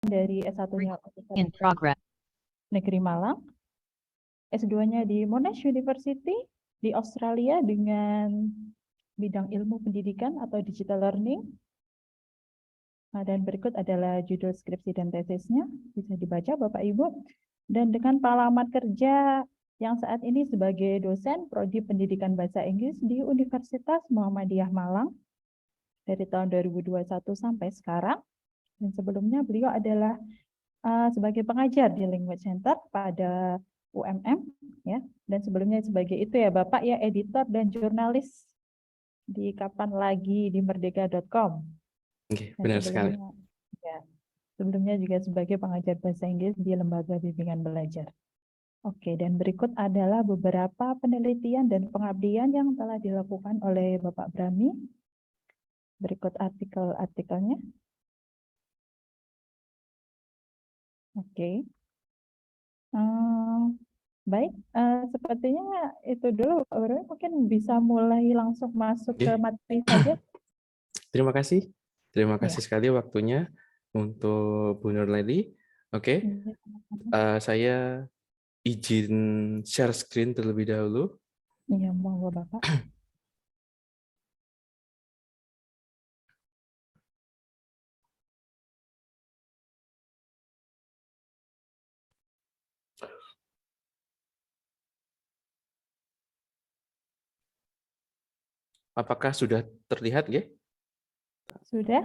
dari S1-nya In progress. Negeri Malang, S2-nya di Monash University di Australia dengan bidang ilmu pendidikan atau digital learning. Nah, dan berikut adalah judul skripsi dan tesisnya, bisa dibaca Bapak Ibu. Dan dengan pengalaman kerja yang saat ini sebagai dosen Prodi Pendidikan Bahasa Inggris di Universitas Muhammadiyah Malang dari tahun 2021 sampai sekarang. Dan sebelumnya beliau adalah sebagai pengajar di Language Center pada UMM, ya. Dan sebelumnya sebagai itu ya Bapak ya, editor dan jurnalis di Kapan Lagi di Merdeka.com. Oke, Dan benar sekali. sebelumnya juga sebagai pengajar bahasa Inggris di Lembaga Bimbingan Belajar. Oke, dan berikut adalah beberapa penelitian dan pengabdian yang telah dilakukan oleh Bapak Brahmi. Berikut artikel-artikelnya. Oke. Baik, sepertinya itu dulu. Pak Brahmi mungkin bisa mulai langsung masuk ke materi saja. Terima kasih. Terima Ya. kasih sekali waktunya untuk Bu Nurlady. Oke, saya izin share screen terlebih dahulu. Iya, monggo Bapak. Apakah sudah terlihat, ya? Sudah?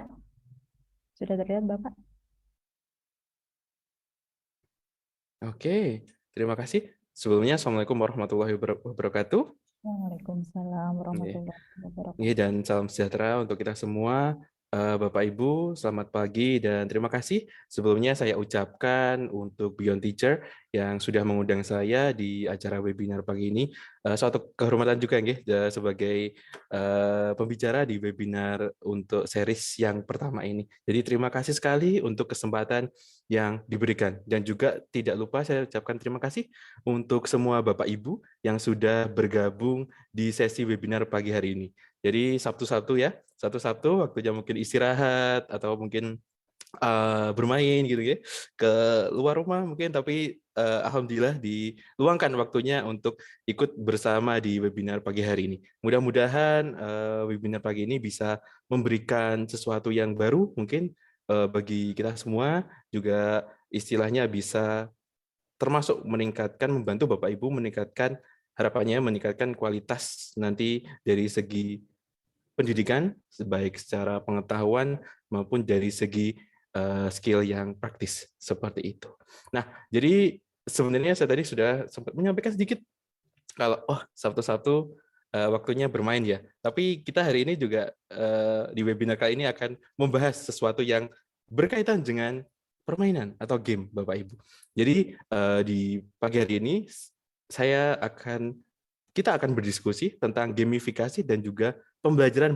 Sudah terlihat, Bapak? Oke, terima kasih. Sebelumnya, Assalamualaikum warahmatullahi wabarakatuh. Waalaikumsalam warahmatullahi wabarakatuh. Dan salam sejahtera untuk kita semua. Bapak Ibu, selamat pagi dan terima kasih. Sebelumnya saya ucapkan untuk Beyond Teacher yang sudah mengundang saya di acara webinar pagi ini. Suatu kehormatan juga sebagai pembicara di webinar untuk series yang pertama ini. Jadi terima kasih sekali untuk kesempatan yang diberikan. Dan juga tidak lupa saya ucapkan terima kasih untuk semua Bapak Ibu yang sudah bergabung di sesi webinar pagi hari ini. Jadi Sabtu-Sabtu ya, Sabtu-Sabtu waktunya mungkin istirahat atau mungkin bermain gitu ya, ke luar rumah mungkin, tapi alhamdulillah diluangkan waktunya untuk ikut bersama di webinar pagi hari ini. Mudah-mudahan webinar pagi ini bisa memberikan sesuatu yang baru mungkin bagi kita semua, juga istilahnya bisa termasuk membantu Bapak Ibu meningkatkan, harapannya meningkatkan kualitas nanti dari segi pendidikan, baik secara pengetahuan maupun dari segi skill yang praktis, seperti itu. Nah, jadi sebenarnya saya tadi sudah sempat menyampaikan sedikit kalau Sabtu-Sabtu waktunya bermain ya. Tapi kita hari ini juga di webinar kali ini akan membahas sesuatu yang berkaitan dengan permainan atau game, Bapak Ibu. Jadi di pagi hari ini kita akan berdiskusi tentang gamifikasi dan juga pembelajaran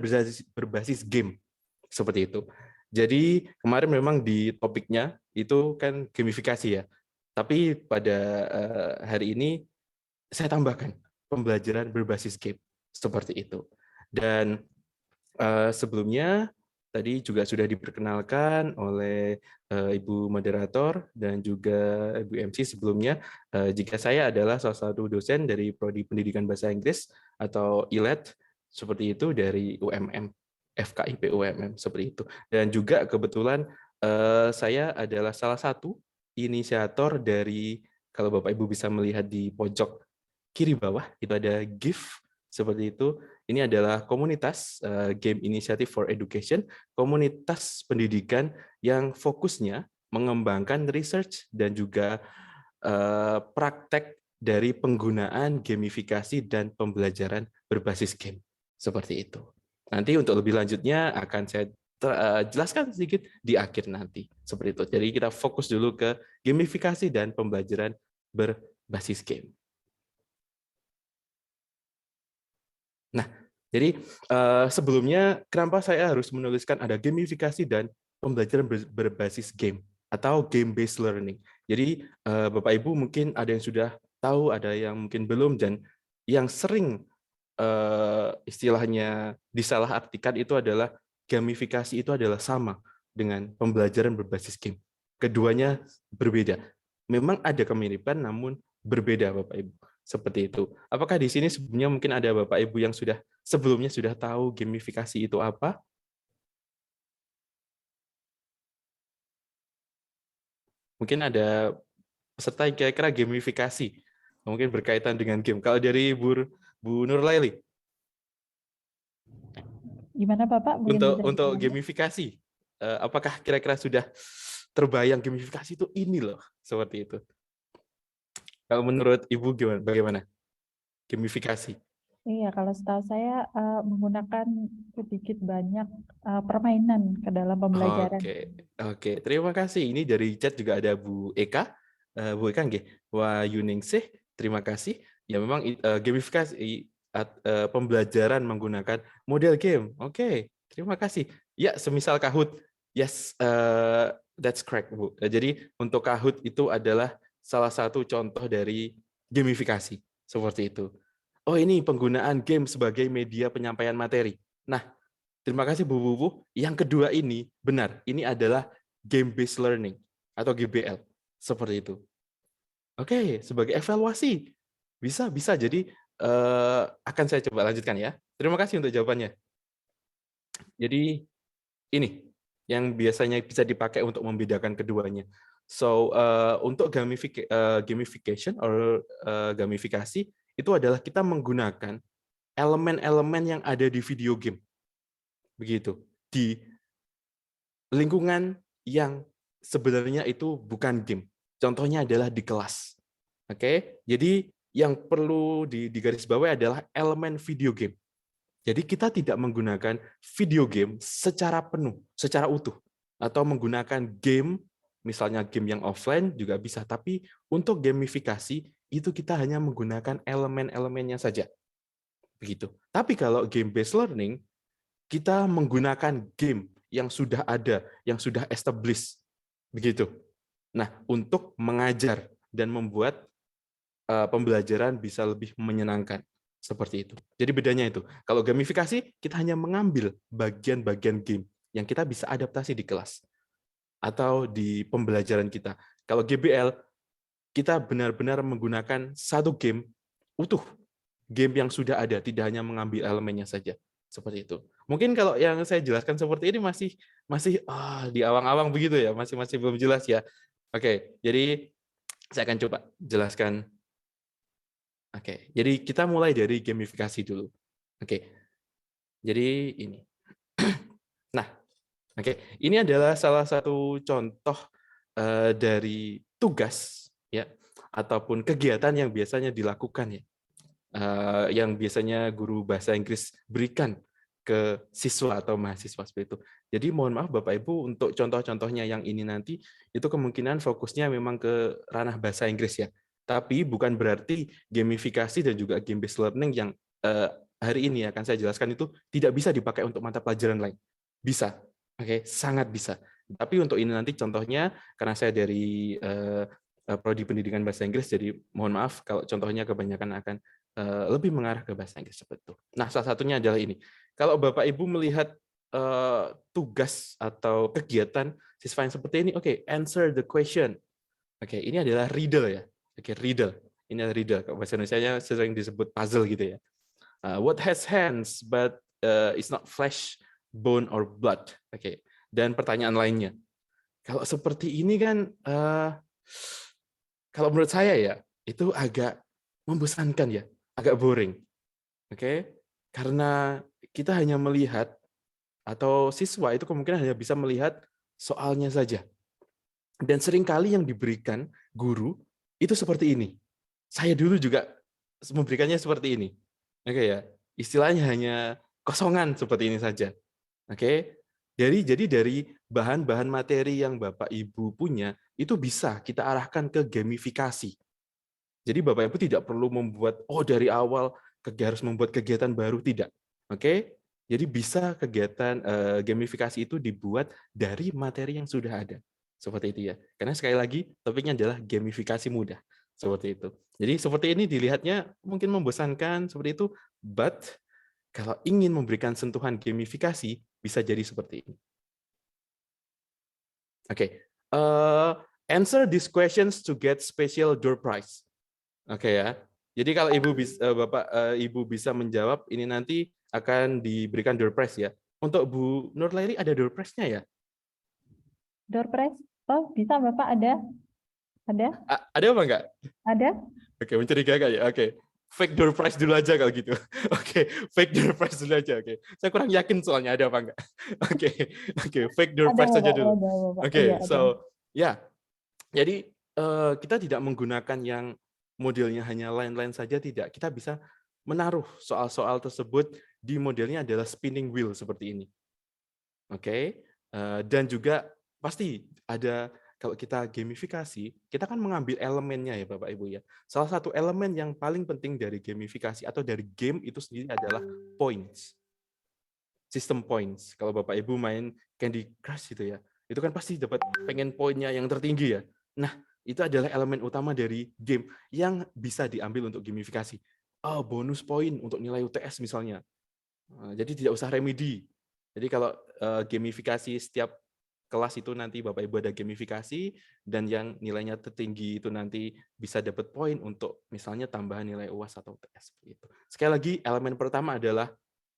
berbasis game, seperti itu. Jadi kemarin memang di topiknya itu kan gamifikasi ya, tapi pada hari ini saya tambahkan pembelajaran berbasis game, seperti itu. Dan sebelumnya tadi juga sudah diperkenalkan oleh Ibu Moderator dan juga Ibu MC sebelumnya, jika saya adalah salah satu dosen dari Prodi Pendidikan Bahasa Inggris atau ILET, seperti itu dari UMM, FKIP UMM, seperti itu. Dan juga kebetulan saya adalah salah satu inisiator dari, kalau Bapak Ibu bisa melihat di pojok kiri bawah, itu ada GIF, seperti itu. Ini adalah komunitas Game Initiative for Education, komunitas pendidikan yang fokusnya mengembangkan research dan juga praktek dari penggunaan gamifikasi dan pembelajaran berbasis game, seperti itu. Nanti untuk lebih lanjutnya akan saya jelaskan sedikit di akhir nanti, seperti itu. Jadi kita fokus dulu ke gamifikasi dan pembelajaran berbasis game. Nah, jadi sebelumnya kenapa saya harus menuliskan ada gamifikasi dan pembelajaran berbasis game atau game-based learning. Jadi Bapak Ibu mungkin ada yang sudah tahu, ada yang mungkin belum, dan yang sering istilahnya disalahartikan itu adalah gamifikasi itu adalah sama dengan pembelajaran berbasis game. Keduanya berbeda. Memang ada kemiripan, namun berbeda, Bapak Ibu. Seperti itu. Apakah di sini sebelumnya mungkin ada Bapak Ibu yang sebelumnya sudah tahu gamifikasi itu apa? Mungkin ada peserta yang kira-kira gamifikasi, mungkin berkaitan dengan game. Kalau dari Bu Nurlaili, Gimana Bapak? Mungkin bisa untuk diulangi? gamifikasi, apakah kira-kira sudah terbayang gamifikasi itu ini loh, seperti itu. Kalau menurut Ibu gimana? Bagaimana gamifikasi? Iya, kalau setahu saya menggunakan sedikit banyak permainan ke dalam pembelajaran. Oke, oke. Terima kasih. Ini dari chat juga ada Bu Eka. Bu Eka nggih. Wah Yuningsih, terima kasih. Ya memang gamifikasi pembelajaran menggunakan model game. Oke, terima kasih. Ya, semisal Kahoot. Yes, that's correct, Bu. Jadi untuk Kahoot itu adalah salah satu contoh dari gamifikasi seperti itu. Oh, ini penggunaan game sebagai media penyampaian materi. Nah, terima kasih Bu Bubu. Yang kedua ini benar, ini adalah game based learning atau GBL seperti itu. Oke, sebagai evaluasi bisa jadi akan saya coba lanjutkan ya. Terima kasih untuk jawabannya. Jadi ini yang biasanya bisa dipakai untuk membedakan keduanya. So untuk gamification or gamifikasi itu adalah kita menggunakan elemen-elemen yang ada di video game begitu di lingkungan yang sebenarnya itu bukan game. Contohnya adalah di kelas. Oke, jadi yang perlu digarisbawahi adalah elemen video game. Jadi kita tidak menggunakan video game secara penuh, secara utuh, atau menggunakan game, misalnya game yang offline juga bisa. Tapi untuk gamifikasi itu kita hanya menggunakan elemen-elemennya saja, begitu. Tapi kalau game based learning kita menggunakan game yang sudah ada, yang sudah established, begitu. Nah, untuk mengajar dan membuat pembelajaran bisa lebih menyenangkan, seperti itu. Jadi bedanya itu. Kalau gamifikasi, kita hanya mengambil bagian-bagian game yang kita bisa adaptasi di kelas atau di pembelajaran kita. Kalau GBL, kita benar-benar menggunakan satu game utuh, game yang sudah ada, tidak hanya mengambil elemennya saja. Seperti itu. Mungkin kalau yang saya jelaskan seperti ini masih di awang-awang begitu ya, masih belum jelas ya. Oke, jadi saya akan coba jelaskan. Oke, jadi kita mulai dari gamifikasi dulu. Oke, jadi ini. Nah, oke, ini adalah salah satu contoh dari tugas ya ataupun kegiatan yang biasanya dilakukan ya. Yang biasanya guru bahasa Inggris berikan ke siswa atau mahasiswa seperti itu. Jadi mohon maaf Bapak Ibu untuk contoh-contohnya yang ini nanti itu kemungkinan fokusnya memang ke ranah bahasa Inggris ya. Tapi bukan berarti gamifikasi dan juga game based learning yang hari ini akan saya jelaskan itu tidak bisa dipakai untuk mata pelajaran lain. Bisa. Oke, sangat bisa. Tapi untuk ini nanti contohnya karena saya dari prodi pendidikan bahasa Inggris jadi mohon maaf kalau contohnya kebanyakan akan lebih mengarah ke bahasa Inggris seperti itu. Nah, salah satunya adalah ini. Kalau Bapak Ibu melihat tugas atau kegiatan siswa yang seperti ini, oke, answer the question. Oke, ini adalah riddle ya. Oke, riddle. Ini adalah riddle. Kalau bahasa Indonesia sering disebut puzzle gitu ya. What has hands but it's not flesh, bone or blood. Oke. Dan pertanyaan lainnya. Kalau seperti ini kan kalau menurut saya ya itu agak membosankan ya, agak boring. Oke? Karena kita hanya melihat atau siswa itu kemungkinan hanya bisa melihat soalnya saja. Dan seringkali yang diberikan guru itu seperti ini. Saya dulu juga memberikannya seperti ini. Oke ya. Istilahnya hanya kosongan seperti ini saja. Oke. Jadi dari bahan-bahan materi yang Bapak Ibu punya itu bisa kita arahkan ke gamifikasi. Jadi Bapak Ibu tidak perlu membuat dari awal harus membuat kegiatan baru, tidak. Oke? Jadi bisa kegiatan gamifikasi itu dibuat dari materi yang sudah ada. Seperti itu ya. Karena sekali lagi topiknya adalah gamifikasi mudah. Seperti itu. Jadi seperti ini dilihatnya mungkin membosankan seperti itu, but kalau ingin memberikan sentuhan gamifikasi bisa jadi seperti ini. Oke, Answer these questions to get special door prize. Oke ya. Jadi kalau Ibu bisa menjawab, ini nanti akan diberikan door prize ya. Untuk Bu Nurlairi ada door prize-nya ya? Door prize? Oh, bisa Bapak ada? Ada? Ada apa enggak? Ada? Oke, mencurigakan ya. Oke. Fake door prize dulu aja kalau gitu. Oke, fake door prize dulu aja. Oke. Saya kurang yakin soalnya ada apa enggak. Oke. Oke, fake door Ada prize saja Bapak, dulu. ada Bapak. Oke, Iya, ada. so ya. Jadi kita tidak menggunakan yang modelnya hanya line-line saja, tidak. Kita bisa menaruh soal-soal tersebut di modelnya adalah spinning wheel seperti ini. Oke, dan juga pasti ada, kalau kita gamifikasi, kita kan mengambil elemennya ya Bapak Ibu ya. Salah satu elemen yang paling penting dari gamifikasi atau dari game itu sendiri adalah points. Sistem points. Kalau Bapak Ibu main Candy Crush gitu ya, itu kan pasti dapat pengen poinnya yang tertinggi ya. Nah, itu adalah elemen utama dari game yang bisa diambil untuk gamifikasi. Oh, bonus poin untuk nilai UTS misalnya. Jadi tidak usah remedi. Jadi kalau gamifikasi setiap kelas itu nanti Bapak Ibu ada gamifikasi, dan yang nilainya tertinggi itu nanti bisa dapat poin untuk misalnya tambahan nilai UAS atau UTS. Gitu. Sekali lagi, elemen pertama adalah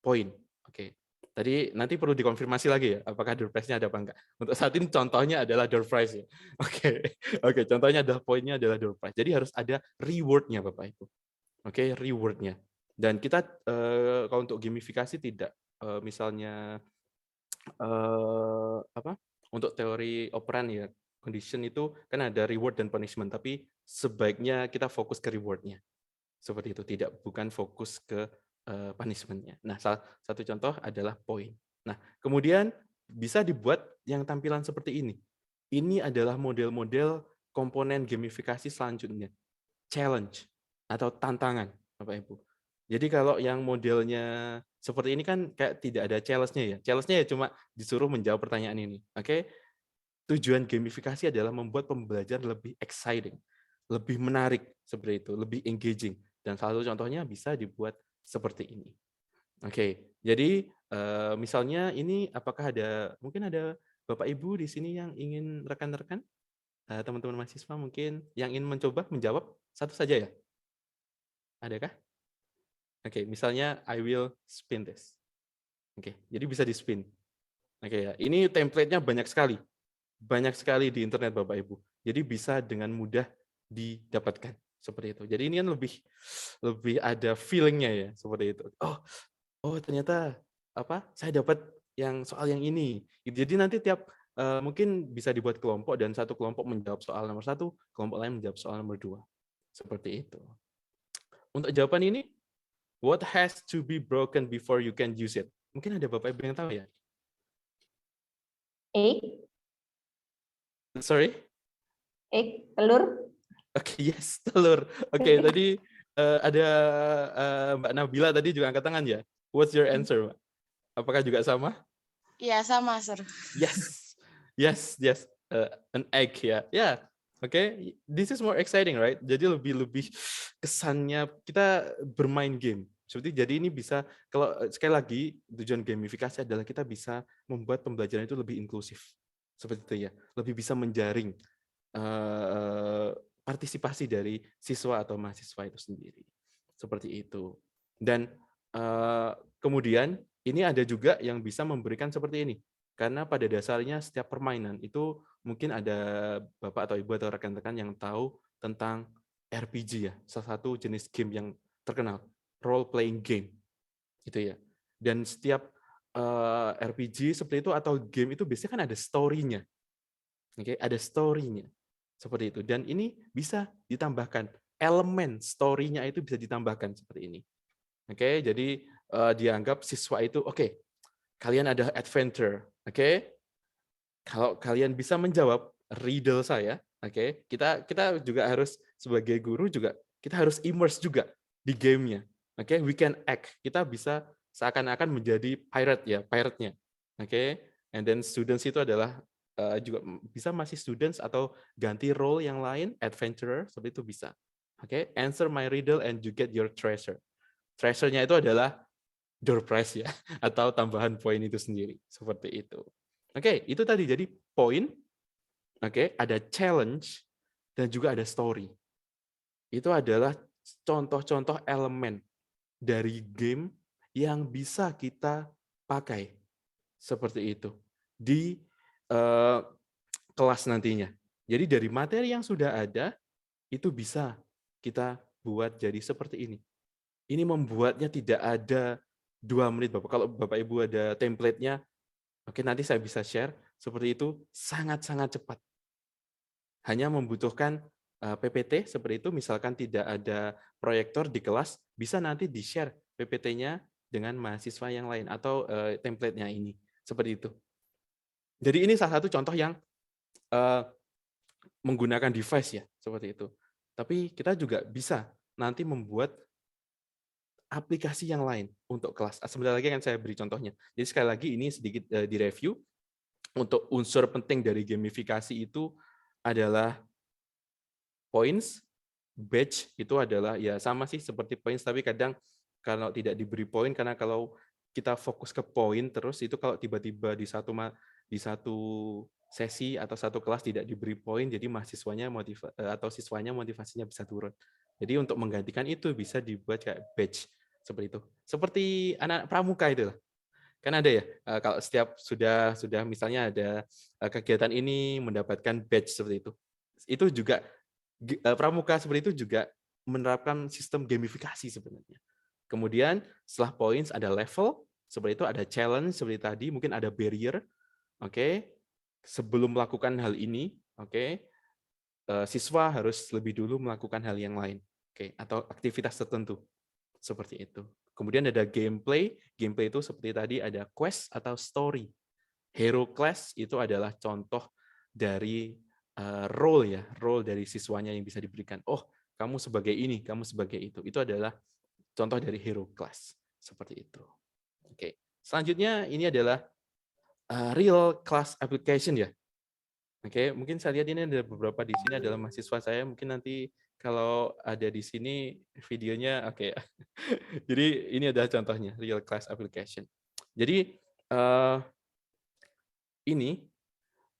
poin. Oke. Tadi nanti perlu dikonfirmasi lagi ya, apakah door prize-nya ada apa enggak. Untuk saat ini contohnya adalah door prize ya. Oke. Oke, contohnya adalah poinnya adalah door prize. Jadi harus ada reward-nya Bapak Ibu. Oke, reward-nya. Dan kita kalau untuk gamifikasi tidak misalnya untuk teori operan ya, condition itu kan ada reward dan punishment, tapi sebaiknya kita fokus ke reward-nya. Seperti itu, bukan fokus ke punishment-nya. Nah, salah satu contoh adalah poin. Nah, kemudian bisa dibuat yang tampilan seperti ini. Ini adalah model-model komponen gamifikasi selanjutnya. Challenge atau tantangan, Bapak Ibu. Jadi kalau yang modelnya seperti ini kan kayak tidak ada challenge-nya ya. Challenge-nya ya cuma disuruh menjawab pertanyaan ini. Oke. Tujuan gamifikasi adalah membuat pembelajaran lebih exciting, lebih menarik seperti itu, lebih engaging. Dan salah satu contohnya bisa dibuat seperti ini. Oke. Jadi misalnya ini apakah mungkin ada Bapak Ibu di sini yang ingin rekan-rekan, teman-teman mahasiswa mungkin yang ingin mencoba menjawab satu saja ya? Adakah? Oke, misalnya I will spin this. Oke, jadi bisa di-spin. Oke ya, ini template-nya banyak sekali. Banyak sekali di internet Bapak Ibu. Jadi bisa dengan mudah didapatkan seperti itu. Jadi ini kan lebih ada feeling-nya ya, seperti itu. Oh ternyata saya dapat yang soal yang ini. Jadi nanti tiap mungkin bisa dibuat kelompok dan satu kelompok menjawab soal nomor 1, kelompok lain menjawab soal nomor 2. Seperti itu. Untuk jawaban ini, what has to be broken before you can use it? Mungkin ada Bapak Ibu yang tahu ya? Egg, Sorry? telur. Oke, yes, telur. Oke, tadi ada Mbak Nabila tadi juga angkat tangan ya? What's your answer, Mbak? Apakah juga sama? Iya, sama, Sir. Yes, yes, yes. An egg ya. Yeah. Oke, this is more exciting, right? Jadi lebih kesannya kita bermain game. Jadi ini bisa, kalau sekali lagi tujuan gamifikasi adalah kita bisa membuat pembelajaran itu lebih inklusif. Seperti itu ya. Lebih bisa menjaring partisipasi dari siswa atau mahasiswa itu sendiri. Seperti itu. Dan kemudian ini ada juga yang bisa memberikan seperti ini. Karena pada dasarnya setiap permainan itu mungkin ada Bapak atau Ibu atau rekan-rekan yang tahu tentang RPG ya, salah satu jenis game yang terkenal, role playing game. Gitu ya. Dan setiap RPG seperti itu atau game itu biasanya kan ada story-nya. Oke, ada story-nya. Seperti itu. Dan ini bisa ditambahkan. Elemen story-nya itu bisa ditambahkan seperti ini. Oke, jadi dianggap siswa itu, oke, kalian ada adventure. Oke, kalau kalian bisa menjawab riddle saya, oke, kita juga harus sebagai guru juga, kita harus immerse juga di gamenya. Oke, we can act. Kita bisa seakan-akan menjadi pirate-nya. Oke, and then students itu adalah juga bisa masih students atau ganti role yang lain, adventurer, seperti itu bisa. Oke, answer my riddle and you get your treasure. Treasure-nya itu adalah door prize ya, atau tambahan poin itu sendiri. Seperti itu. Oke, itu tadi. Jadi poin, Oke, ada challenge dan juga ada story. Itu adalah contoh-contoh elemen dari game yang bisa kita pakai seperti itu di eh, kelas nantinya. Jadi dari materi yang sudah ada itu bisa kita buat jadi seperti ini. Ini membuatnya tidak ada 2 menit, Bapak. Kalau Bapak Ibu ada template-nya, oke, nanti saya bisa share seperti itu, sangat-sangat cepat. Hanya membutuhkan PPT seperti itu, misalkan tidak ada proyektor di kelas, bisa nanti di-share PPT-nya dengan mahasiswa yang lain atau template-nya ini, seperti itu. Jadi ini salah satu contoh yang menggunakan device ya, seperti itu. Tapi kita juga bisa nanti membuat aplikasi yang lain untuk kelas. Sebentar lagi akan saya beri contohnya. Jadi sekali lagi ini sedikit direview. Untuk unsur penting dari gamifikasi itu adalah points, badge itu adalah ya sama sih seperti points, tapi kadang kalau tidak diberi poin, karena kalau kita fokus ke poin terus itu kalau tiba-tiba di satu sesi atau satu kelas tidak diberi poin, jadi mahasiswanya atau siswanya motivasinya bisa turun. Jadi untuk menggantikan itu bisa dibuat kayak badge seperti itu. Seperti anak pramuka itu lah. Kan ada ya, kalau setiap sudah misalnya ada kegiatan ini mendapatkan badge seperti itu. Itu juga pramuka seperti itu juga menerapkan sistem gamifikasi sebenarnya. Kemudian setelah points ada level, seperti itu ada challenge seperti tadi, mungkin ada barrier. Oke. Sebelum melakukan hal ini, oke, siswa harus lebih dulu melakukan hal yang lain. Oke, atau aktivitas tertentu. Seperti itu. Kemudian ada gameplay. Gameplay itu seperti tadi ada quest atau story. Hero class itu adalah contoh dari role ya, role dari siswanya yang bisa diberikan. Oh, kamu sebagai ini, kamu sebagai itu. Itu adalah contoh dari hero class. Seperti itu. Oke. Selanjutnya ini adalah real class application ya. Oke, mungkin saya lihat ini ada beberapa di sini adalah mahasiswa saya. Mungkin nanti kalau ada di sini videonya, oke. Jadi ini adalah contohnya real class application. Jadi ini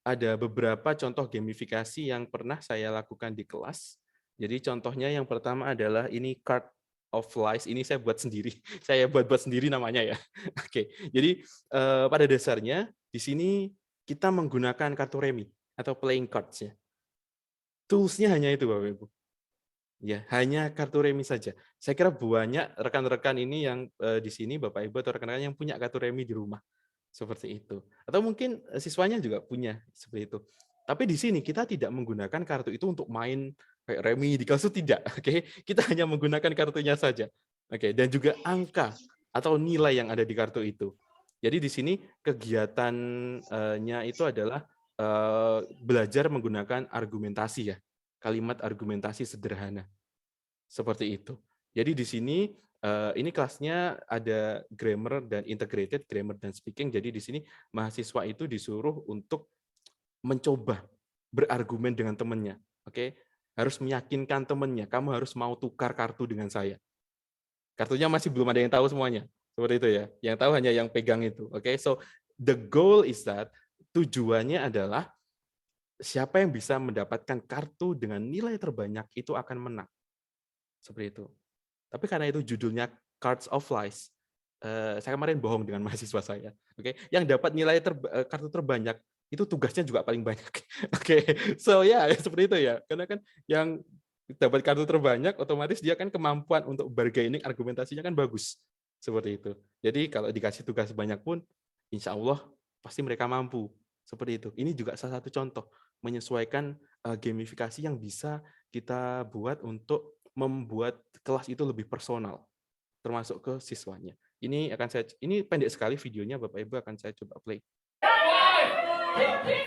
ada beberapa contoh gamifikasi yang pernah saya lakukan di kelas. Jadi contohnya yang pertama adalah ini card of lies. Ini saya buat sendiri. Saya buat sendiri namanya ya. Oke. Jadi pada dasarnya di sini kita menggunakan kartu remi atau playing cards ya. Tools-nya hanya itu Bapak Ibu. Ya, hanya kartu remi saja. Saya kira banyak rekan-rekan ini yang di sini Bapak Ibu atau rekan-rekan yang punya kartu remi di rumah. Seperti itu. Atau mungkin siswanya juga punya seperti itu. Tapi di sini kita tidak menggunakan kartu itu untuk main kayak remi di kelas itu tidak, oke? Kita hanya menggunakan kartunya saja. Oke, dan juga angka atau nilai yang ada di kartu itu. Jadi di sini kegiatannya itu adalah belajar menggunakan argumentasi ya. Kalimat argumentasi sederhana. Seperti itu. Jadi di sini ini kelasnya ada grammar dan integrated, grammar dan speaking. Jadi di sini mahasiswa itu disuruh untuk mencoba berargumen dengan temannya. Oke, harus meyakinkan temannya, kamu harus mau tukar kartu dengan saya. Kartunya masih belum ada yang tahu semuanya. Seperti itu ya. Yang tahu hanya yang pegang itu. Oke, so the goal is that tujuannya adalah siapa yang bisa mendapatkan kartu dengan nilai terbanyak itu akan menang. Seperti itu. Tapi karena itu judulnya Cards of Lies, saya kemarin bohong dengan mahasiswa saya. Oke, yang dapat nilai kartu terbanyak itu tugasnya juga paling banyak. Oke, so ya seperti itu ya. Karena kan yang dapat kartu terbanyak, otomatis dia kan kemampuan untuk bargaining argumentasinya kan bagus. Seperti itu. Jadi kalau dikasih tugas banyak pun, insya Allah pasti mereka mampu. Seperti itu. Ini juga salah satu contoh menyesuaikan gamifikasi yang bisa kita buat untuk membuat kelas itu lebih personal, termasuk ke siswanya. Ini pendek sekali videonya, Bapak Ibu akan saya coba play. 3, 2,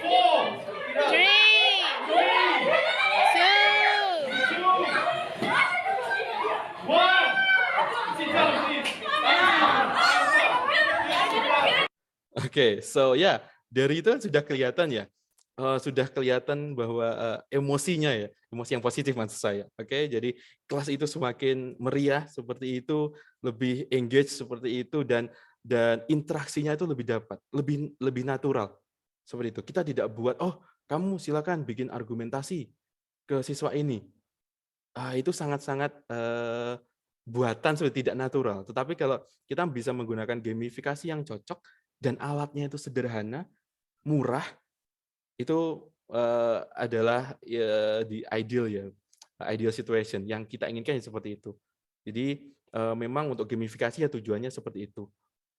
1. Oke, so ya, dari itu kan sudah kelihatan ya, sudah kelihatan bahwa emosinya ya, emosi yang positif maksud saya. Oke, jadi kelas itu semakin meriah seperti itu, lebih engage seperti itu, dan interaksinya itu lebih dapat, lebih natural seperti itu. Kita tidak buat kamu silakan bikin argumentasi ke siswa ini. Itu sangat-sangat buatan sudah tidak natural. Tetapi kalau kita bisa menggunakan gamifikasi yang cocok dan alatnya itu sederhana, murah, itu adalah di ideal situation yang kita inginkan seperti itu. Jadi memang untuk gamifikasi ya tujuannya seperti itu,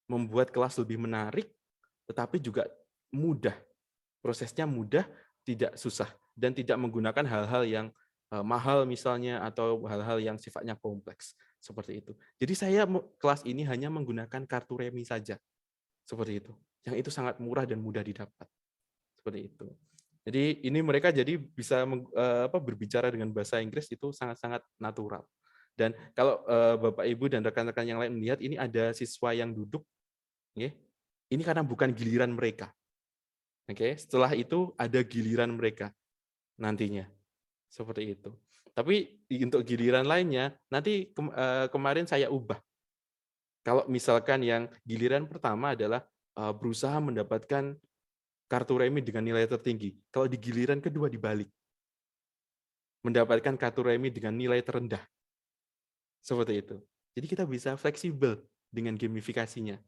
membuat kelas lebih menarik, tetapi juga mudah, prosesnya mudah, tidak susah dan tidak menggunakan hal-hal yang mahal misalnya atau hal-hal yang sifatnya kompleks seperti itu. Jadi saya kelas ini hanya menggunakan kartu remi saja seperti itu, yang itu sangat murah dan mudah didapat seperti itu. Jadi ini mereka jadi bisa berbicara dengan bahasa Inggris itu sangat-sangat natural. Dan kalau Bapak Ibu dan rekan-rekan yang lain melihat ini ada siswa yang duduk, ini karena bukan giliran mereka. Setelah itu ada giliran mereka nantinya seperti itu. Tapi untuk giliran lainnya nanti kemarin saya ubah. Kalau misalkan yang giliran pertama adalah berusaha mendapatkan kartu remi dengan nilai tertinggi. Kalau di giliran kedua dibalik. Mendapatkan kartu remi dengan nilai terendah. Seperti itu. Jadi kita bisa fleksibel dengan gamifikasinya.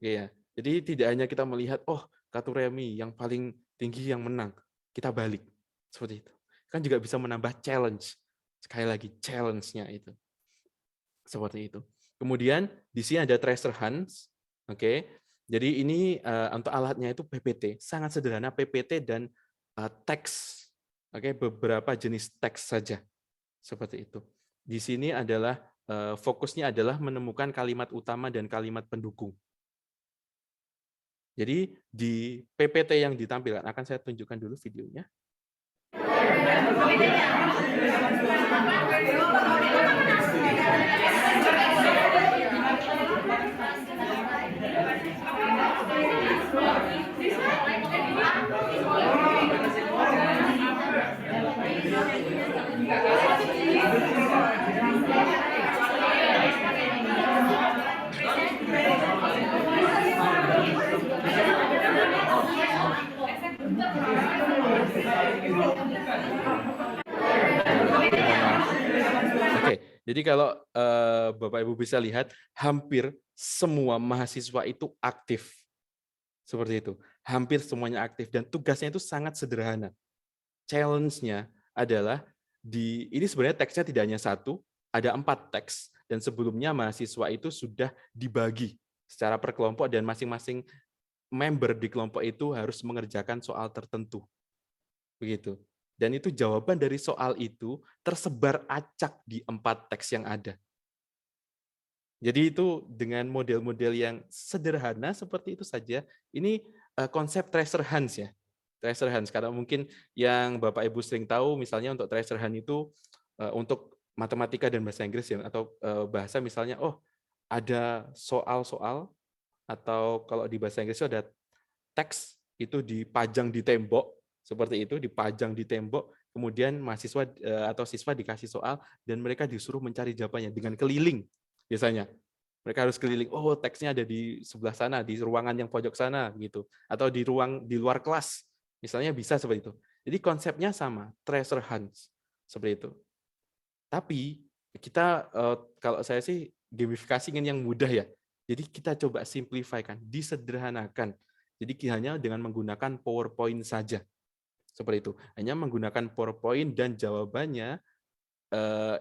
Ya. Jadi tidak hanya kita melihat, oh kartu remi yang paling tinggi yang menang. Kita balik. Seperti itu. Kan juga bisa menambah challenge. Sekali lagi, challenge-nya itu. Seperti itu. Kemudian di sini ada treasure hunts. Jadi ini untuk alatnya itu PPT, sangat sederhana PPT dan teks. Beberapa jenis teks saja. Seperti itu. Di sini adalah fokusnya adalah menemukan kalimat utama dan kalimat pendukung. Jadi di PPT yang ditampilkan akan saya tunjukkan dulu videonya. Jadi kalau Bapak Ibu bisa lihat, hampir semua mahasiswa itu aktif. Seperti itu. Hampir semuanya aktif dan tugasnya itu sangat sederhana. Challenge-nya adalah ini sebenarnya teksnya tidak hanya satu, ada 4 teks dan sebelumnya mahasiswa itu sudah dibagi secara per kelompok dan masing-masing member di kelompok itu harus mengerjakan soal tertentu. Begitu. Dan itu jawaban dari soal itu tersebar acak di 4 teks yang ada. Jadi itu dengan model-model yang sederhana seperti itu saja. Ini konsep treasure hunts ya. Treasure hunts, karena mungkin yang Bapak Ibu sering tahu misalnya untuk treasure hunt itu untuk matematika dan bahasa Inggris ya, atau bahasa misalnya ada soal-soal atau kalau di bahasa Inggris itu ada teks itu dipajang di tembok. Seperti itu, dipajang di tembok, kemudian mahasiswa atau siswa dikasih soal, dan mereka disuruh mencari jawabannya dengan keliling, biasanya. Mereka harus keliling, oh teksnya ada di sebelah sana, di ruangan yang pojok sana, gitu. Atau di luar kelas, misalnya bisa seperti itu. Jadi konsepnya sama, treasure hunts, seperti itu. Tapi, kita, kalau saya sih, gamifikasi ingin yang mudah ya. Jadi kita coba simplify-kan, disederhanakan. Jadi hanya dengan menggunakan PowerPoint saja. Seperti itu. Hanya menggunakan PowerPoint dan jawabannya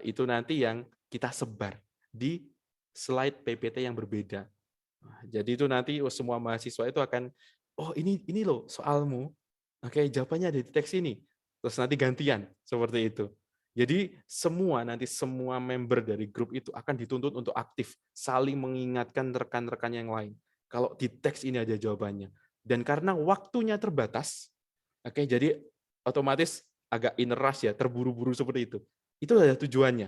itu nanti yang kita sebar di slide PPT yang berbeda. Jadi itu nanti semua mahasiswa itu akan, oh ini loh soalmu. Oke, jawabannya ada di teks ini. Terus nanti gantian, seperti itu. Jadi semua member dari grup itu akan dituntut untuk aktif, saling mengingatkan rekan-rekan yang lain. Kalau di teks ini ada jawabannya. Dan karena waktunya terbatas, jadi otomatis agak in rush ya, terburu-buru seperti itu. Itu adalah tujuannya,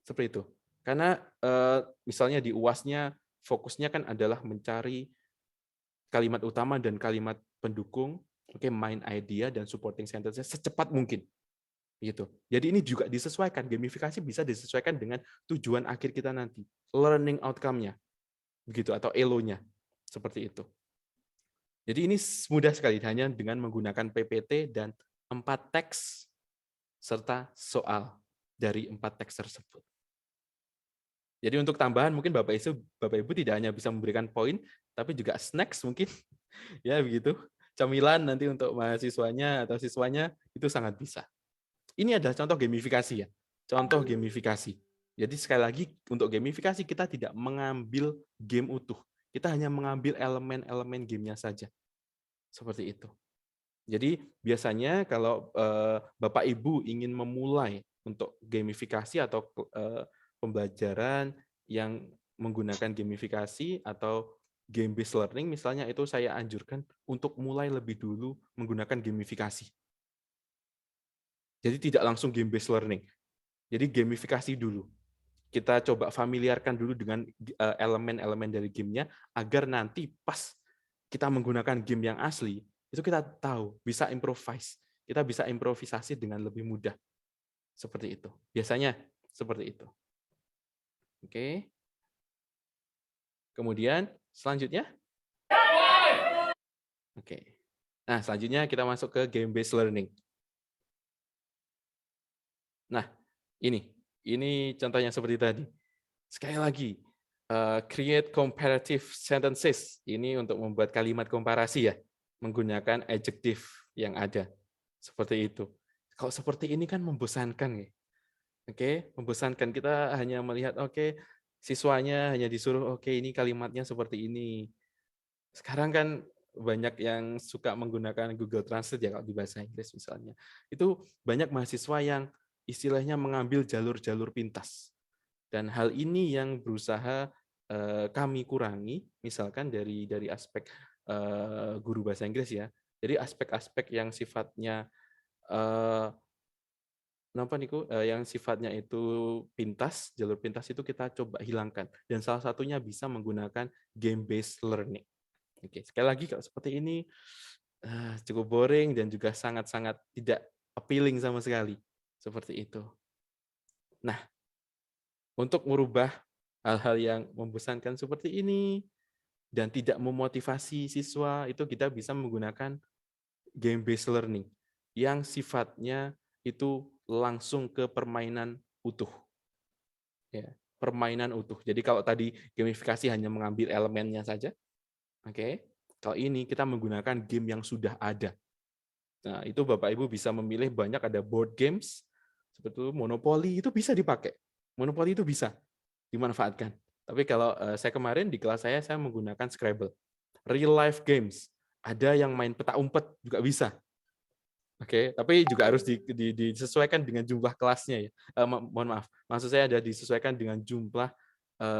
seperti itu. Karena misalnya di UAS-nya fokusnya kan adalah mencari kalimat utama dan kalimat pendukung, main idea dan supporting sentence-nya secepat mungkin. Gitu. Jadi ini juga disesuaikan, gamifikasi bisa disesuaikan dengan tujuan akhir kita nanti, learning outcome-nya, begitu, atau ELO-nya, seperti itu. Jadi ini mudah sekali hanya dengan menggunakan PPT dan 4 teks serta soal dari 4 teks tersebut. Jadi untuk tambahan mungkin Bapak Ibu tidak hanya bisa memberikan poin, tapi juga snacks mungkin, ya begitu. Camilan nanti untuk mahasiswanya atau siswanya itu sangat bisa. Ini adalah contoh gamifikasi ya, contoh gamifikasi. Jadi sekali lagi untuk gamifikasi kita tidak mengambil game utuh, kita hanya mengambil elemen-elemen gamenya saja, seperti itu. Jadi biasanya kalau Bapak Ibu ingin memulai untuk gamifikasi atau pembelajaran yang menggunakan gamifikasi atau game based learning misalnya, itu saya anjurkan untuk mulai lebih dulu menggunakan gamifikasi. Jadi tidak langsung game based learning. Jadi gamifikasi dulu. Kita coba familiarkan dulu dengan elemen-elemen dari gamenya agar nanti pas kita menggunakan game yang asli, itu kita tahu, bisa improvise. Kita bisa improvisasi dengan lebih mudah. Seperti itu. Biasanya seperti itu. Oke. Kemudian selanjutnya. Oke. Nah, selanjutnya kita masuk ke game based learning. Nah, ini contohnya seperti tadi. Sekali lagi, create comparative sentences. Ini untuk membuat kalimat komparasi ya, menggunakan adjective yang ada. Seperti itu. Kalau seperti ini kan membosankan ya. Oke, membosankan. Kita hanya melihat, oke, siswanya hanya disuruh, oke, ini kalimatnya seperti ini. Sekarang kan banyak yang suka menggunakan Google Translate ya kalau di bahasa Inggris misalnya. Itu banyak mahasiswa yang istilahnya mengambil jalur-jalur pintas. Dan hal ini yang berusaha kami kurangi, misalkan dari aspek guru bahasa Inggris ya. Jadi aspek-aspek yang sifatnya yang sifatnya itu pintas, jalur pintas itu kita coba hilangkan. Dan salah satunya bisa menggunakan game based learning. Oke, sekali lagi kalau seperti ini cukup boring dan juga sangat-sangat tidak appealing sama sekali. Seperti itu. Nah, untuk merubah hal-hal yang membosankan seperti ini dan tidak memotivasi siswa, itu kita bisa menggunakan game based learning yang sifatnya itu langsung ke permainan utuh. Ya, permainan utuh. Jadi kalau tadi gamifikasi hanya mengambil elemennya saja, oke. Kalau ini kita menggunakan game yang sudah ada. Nah, itu Bapak Ibu bisa memilih banyak, ada board games seperti Monopoly, itu bisa dipakai. Monopoly itu bisa dimanfaatkan. Tapi kalau saya kemarin di kelas saya menggunakan Scrabble. Real life games. Ada yang main peta umpet juga bisa. Oke, tapi juga harus disesuaikan dengan jumlah kelasnya ya. Mohon maaf, maksud saya ada disesuaikan dengan jumlah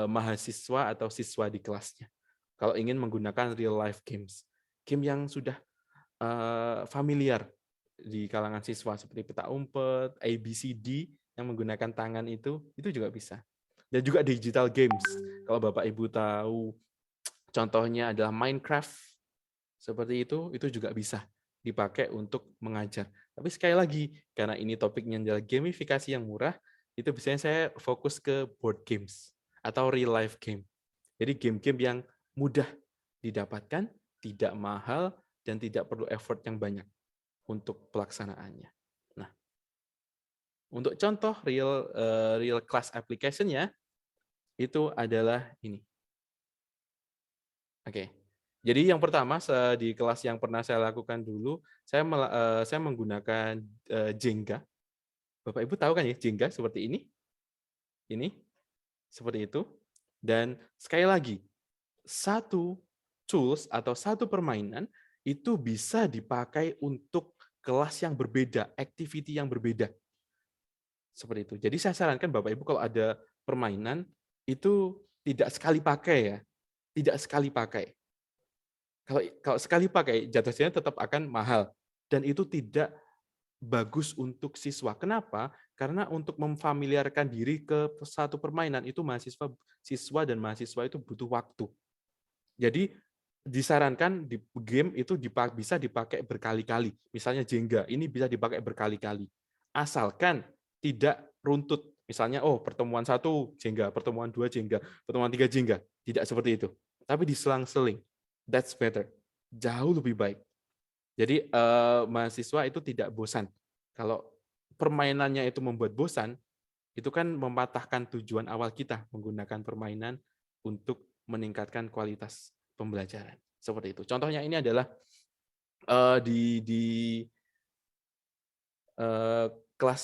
mahasiswa atau siswa di kelasnya. Kalau ingin menggunakan real life games, game yang sudah familiar di kalangan siswa seperti peta umpet, ABCD yang menggunakan tangan itu juga bisa. Dan juga digital games. Kalau Bapak Ibu tahu contohnya adalah Minecraft seperti itu juga bisa dipakai untuk mengajar. Tapi sekali lagi, karena ini topiknya adalah gamifikasi yang murah, itu biasanya saya fokus ke board games atau real life game. Jadi game-game yang mudah didapatkan, tidak mahal, dan tidak perlu effort yang banyak untuk pelaksanaannya. Nah, untuk contoh real class application-nya, itu adalah ini. Oke. Jadi yang pertama di kelas yang pernah saya lakukan dulu, saya menggunakan Jenga. Bapak Ibu tahu kan ya Jenga seperti ini? Ini seperti itu. Dan sekali lagi, satu tools atau satu permainan itu bisa dipakai untuk kelas yang berbeda, activity yang berbeda. Seperti itu. Jadi saya sarankan Bapak Ibu kalau ada permainan itu tidak sekali pakai ya. Tidak sekali pakai. Kalau sekali pakai, jatuhnya tetap akan mahal. Dan itu tidak bagus untuk siswa. Kenapa? Karena untuk memfamiliarkan diri ke satu permainan, itu siswa dan mahasiswa itu butuh waktu. Jadi disarankan di game itu bisa dipakai berkali-kali. Misalnya Jenga, ini bisa dipakai berkali-kali. Asalkan tidak runtut. Misalnya, pertemuan 1 Jenga, pertemuan 2 Jenga, pertemuan 3 Jenga. Tidak seperti itu. Tapi diselang-seling. That's better. Jauh lebih baik. Jadi mahasiswa itu tidak bosan. Kalau permainannya itu membuat bosan, itu kan mematahkan tujuan awal kita menggunakan permainan untuk meningkatkan kualitas pembelajaran. Seperti itu. Contohnya ini adalah di kelas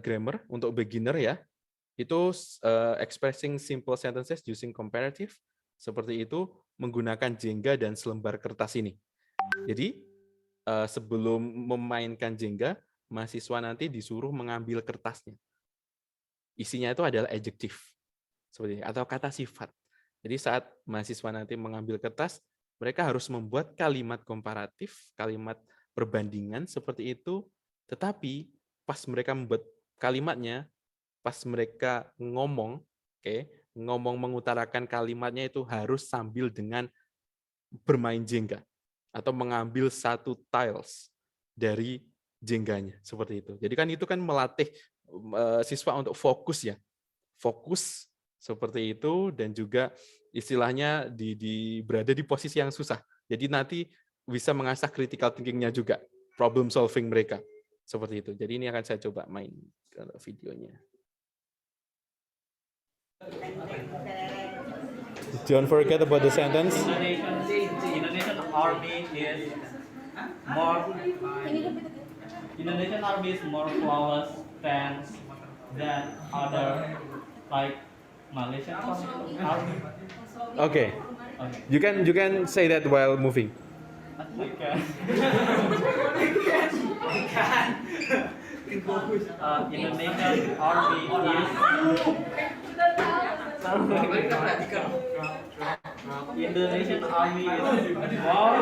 grammar untuk beginner ya, itu expressing simple sentences using comparative, seperti itu menggunakan jengga dan selembar kertas ini. Jadi sebelum memainkan jengga, mahasiswa nanti disuruh mengambil kertasnya. Isinya itu adalah adjektif, seperti ini, atau kata sifat. Jadi saat mahasiswa nanti mengambil kertas, mereka harus membuat kalimat komparatif, kalimat perbandingan seperti itu, tetapi pas mereka membuat kalimatnya, pas mereka ngomong, ngomong mengutarakan kalimatnya itu harus sambil dengan bermain jengga atau mengambil satu tiles dari jengganya seperti itu. Jadi kan itu kan melatih siswa untuk fokus ya, fokus seperti itu, dan juga istilahnya berada di posisi yang susah. Jadi nanti bisa mengasah critical thinking-nya juga, problem solving mereka seperti itu. Jadi ini akan saya coba main videonya. Don't forget about the sentence. Indonesian army is more flawless than other like Malaysian army. Okay. You can say that while moving. Okay. Indonesian army is Indonesian army is more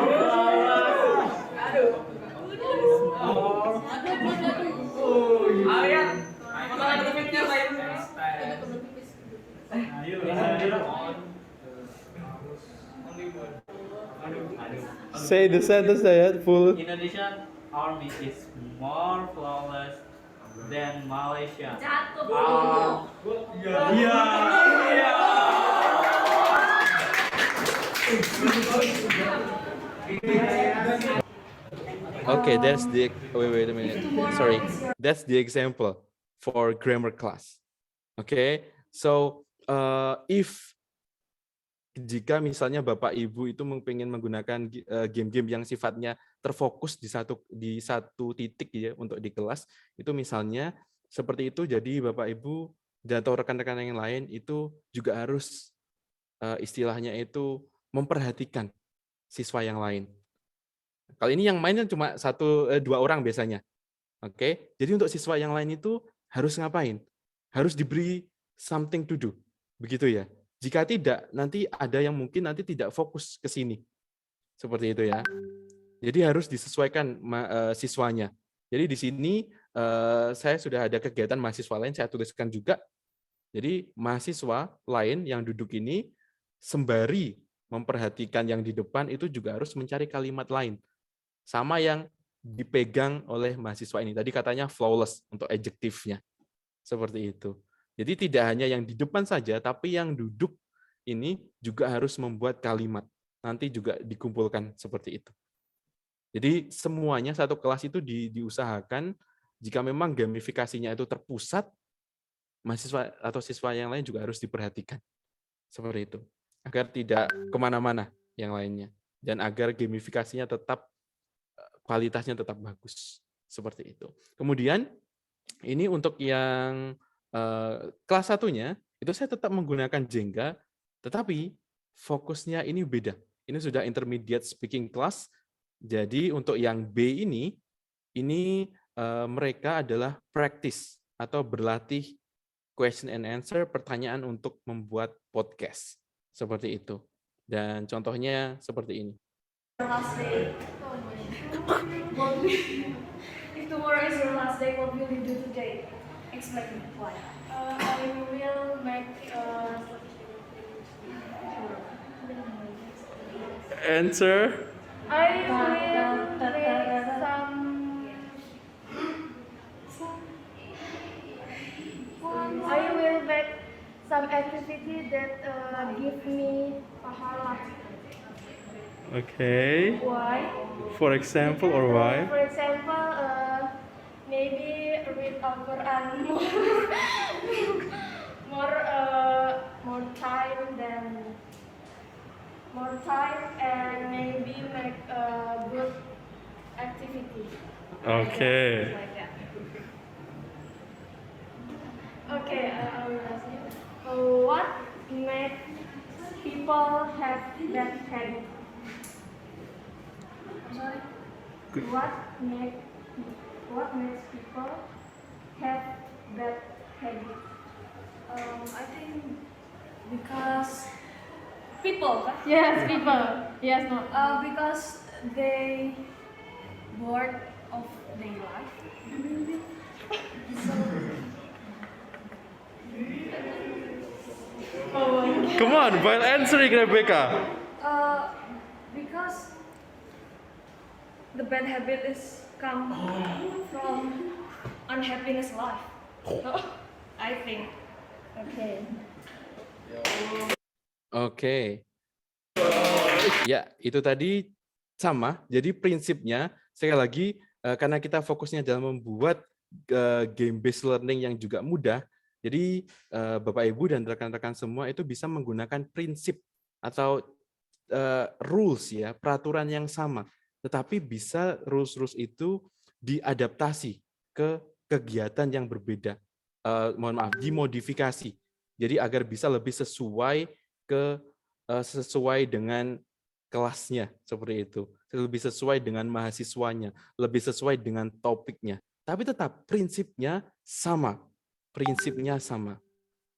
Say the sentence saya full. Indonesian army is more flawless than Malaysia. Okay, that's the wait a minute. Sorry, that's the example for grammar class. Okay, so if jika misalnya Bapak Ibu itu pengen menggunakan game-game yang sifatnya terfokus di satu titik ya untuk di kelas, itu misalnya seperti itu, jadi Bapak Ibu dan atau rekan-rekan yang lain itu juga harus istilahnya itu memperhatikan siswa yang lain. Kali ini yang mainnya cuma 1-2 orang biasanya. Oke, jadi untuk siswa yang lain itu harus ngapain? Harus diberi something to do. Begitu ya. Jika tidak, nanti ada yang mungkin nanti tidak fokus ke sini. Seperti itu ya. Jadi harus disesuaikan siswanya. Jadi di sini saya sudah ada kegiatan mahasiswa lain, saya tuliskan juga. Jadi mahasiswa lain yang duduk ini sembari memperhatikan yang di depan itu juga harus mencari kalimat lain. Sama yang dipegang oleh mahasiswa ini. Tadi katanya flawless untuk adjektifnya. Seperti itu. Jadi tidak hanya yang di depan saja, tapi yang duduk ini juga harus membuat kalimat. Nanti juga dikumpulkan seperti itu. Jadi semuanya satu kelas itu diusahakan, jika memang gamifikasinya itu terpusat, mahasiswa atau siswa yang lain juga harus diperhatikan. Seperti itu. Agar tidak kemana-mana yang lainnya. Dan agar gamifikasinya tetap, kualitasnya tetap bagus. Seperti itu. Kemudian, ini untuk yang kelas 1-nya, itu saya tetap menggunakan Jenga, tetapi fokusnya ini beda. Ini sudah intermediate speaking class, jadi untuk yang B ini mereka adalah practice atau berlatih question and answer, pertanyaan untuk membuat podcast. Seperti itu. Dan contohnya seperti ini. If tomorrow is your last day, what will you do today? Explain why. I will make Answer. I will make some activity that give me pahala. Okay. Why? For example, or why? For example, maybe read Al-Quran more time and maybe make a good activity. Okay. Like that. Okay, I will ask you. What makes people have bad habit? Sorry. What makes people have bad habit? I think because people. Yes, people. Yes, no. Because they bored of their life. Come on, while answering, Rebecca. Because the bad habit is come from unhappiness life. I think. Oke. Oke. Ya, itu tadi sama. Jadi prinsipnya, sekali lagi, karena kita fokusnya dalam membuat game based learning yang juga mudah, jadi Bapak Ibu dan rekan-rekan semua itu bisa menggunakan prinsip atau rules ya, peraturan yang sama. Tetapi bisa rules-rules itu diadaptasi ke kegiatan yang berbeda. Mohon maaf, dimodifikasi. Jadi agar bisa lebih sesuai dengan kelasnya, seperti itu. Lebih sesuai dengan mahasiswanya, lebih sesuai dengan topiknya. Tapi tetap prinsipnya sama. Prinsipnya sama.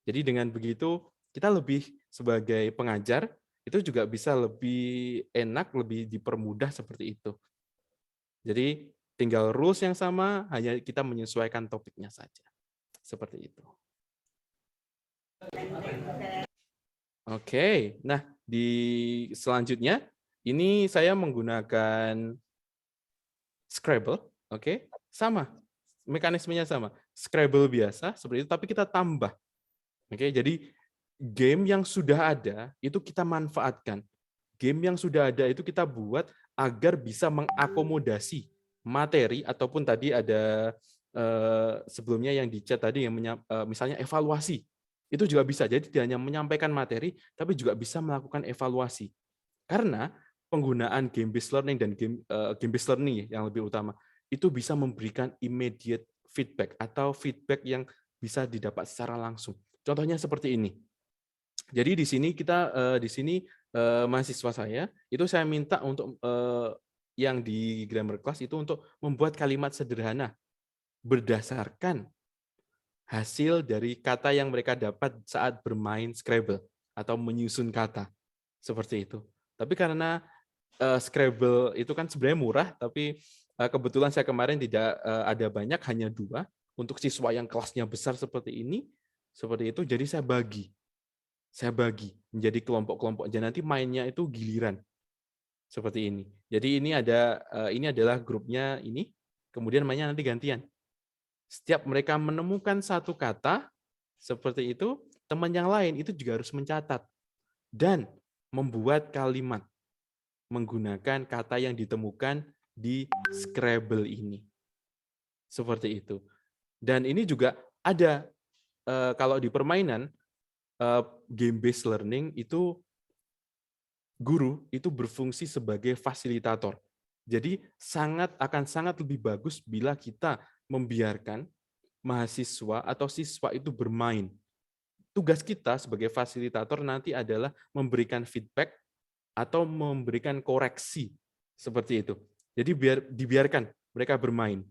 Jadi dengan begitu kita lebih sebagai pengajar itu juga bisa lebih enak, lebih dipermudah seperti itu. Jadi tinggal rules yang sama, hanya kita menyesuaikan topiknya saja. Seperti itu. Oke, nah di selanjutnya ini saya menggunakan Scrabble, oke, sama, mekanismenya sama, Scrabble biasa seperti itu, tapi kita tambah, oke, jadi game yang sudah ada itu kita manfaatkan, game yang sudah ada itu kita buat agar bisa mengakomodasi materi ataupun tadi ada sebelumnya yang di chat tadi yang misalnya evaluasi. Itu juga bisa. Jadi tidak hanya menyampaikan materi, tapi juga bisa melakukan evaluasi. Karena penggunaan game-based learning dan game-based learning yang lebih utama, itu bisa memberikan immediate feedback atau feedback yang bisa didapat secara langsung. Contohnya seperti ini. Jadi di sini mahasiswa saya, itu saya minta untuk yang di grammar class itu untuk membuat kalimat sederhana berdasarkan hasil dari kata yang mereka dapat saat bermain Scrabble atau menyusun kata seperti itu. Tapi karena Scrabble itu kan sebenarnya murah, tapi kebetulan saya kemarin tidak ada banyak, hanya 2 untuk siswa yang kelasnya besar seperti itu. Jadi saya bagi menjadi kelompok-kelompok. Dan nanti mainnya itu giliran seperti ini. Jadi ini adalah grupnya ini, kemudian mainnya nanti gantian. Setiap mereka menemukan satu kata seperti itu, teman yang lain itu juga harus mencatat dan membuat kalimat menggunakan kata yang ditemukan di Scrabble ini. Seperti itu. Dan ini juga ada kalau di permainan game based learning itu guru itu berfungsi sebagai fasilitator. Jadi akan sangat lebih bagus bila kita membiarkan mahasiswa atau siswa itu bermain. Tugas kita sebagai fasilitator nanti adalah memberikan feedback atau memberikan koreksi seperti itu. Jadi dibiarkan mereka bermain.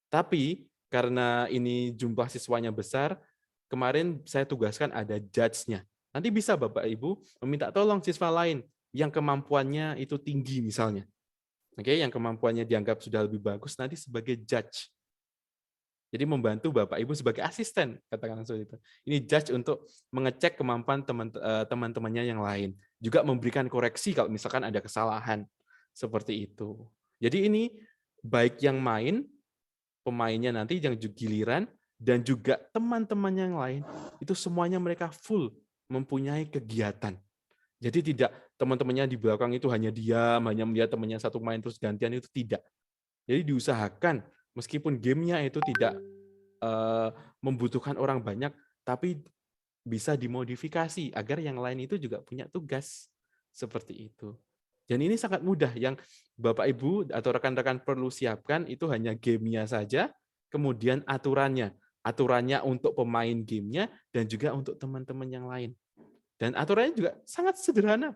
Tapi karena ini jumlah siswanya besar, kemarin saya tugaskan ada judge-nya. Nanti bisa Bapak Ibu meminta tolong siswa lain yang kemampuannya itu tinggi misalnya. Oke, yang kemampuannya dianggap sudah lebih bagus nanti sebagai judge. Jadi membantu Bapak Ibu sebagai asisten, katakan seperti itu. Ini judge untuk mengecek kemampuan teman-temannya yang lain. Juga memberikan koreksi kalau misalkan ada kesalahan. Seperti itu. Jadi ini baik yang main, pemainnya nanti yang giliran, dan juga teman-teman yang lain, itu semuanya mereka full mempunyai kegiatan. Jadi tidak teman-temannya di belakang itu hanya diam, hanya melihat temannya satu main terus gantian, itu tidak. Jadi diusahakan meskipun gamenya itu tidak membutuhkan orang banyak, tapi bisa dimodifikasi agar yang lain itu juga punya tugas seperti itu. Dan ini sangat mudah, yang Bapak Ibu atau rekan-rekan perlu siapkan itu hanya gamenya saja, kemudian aturannya untuk pemain gamenya dan juga untuk teman-teman yang lain. Dan aturannya juga sangat sederhana.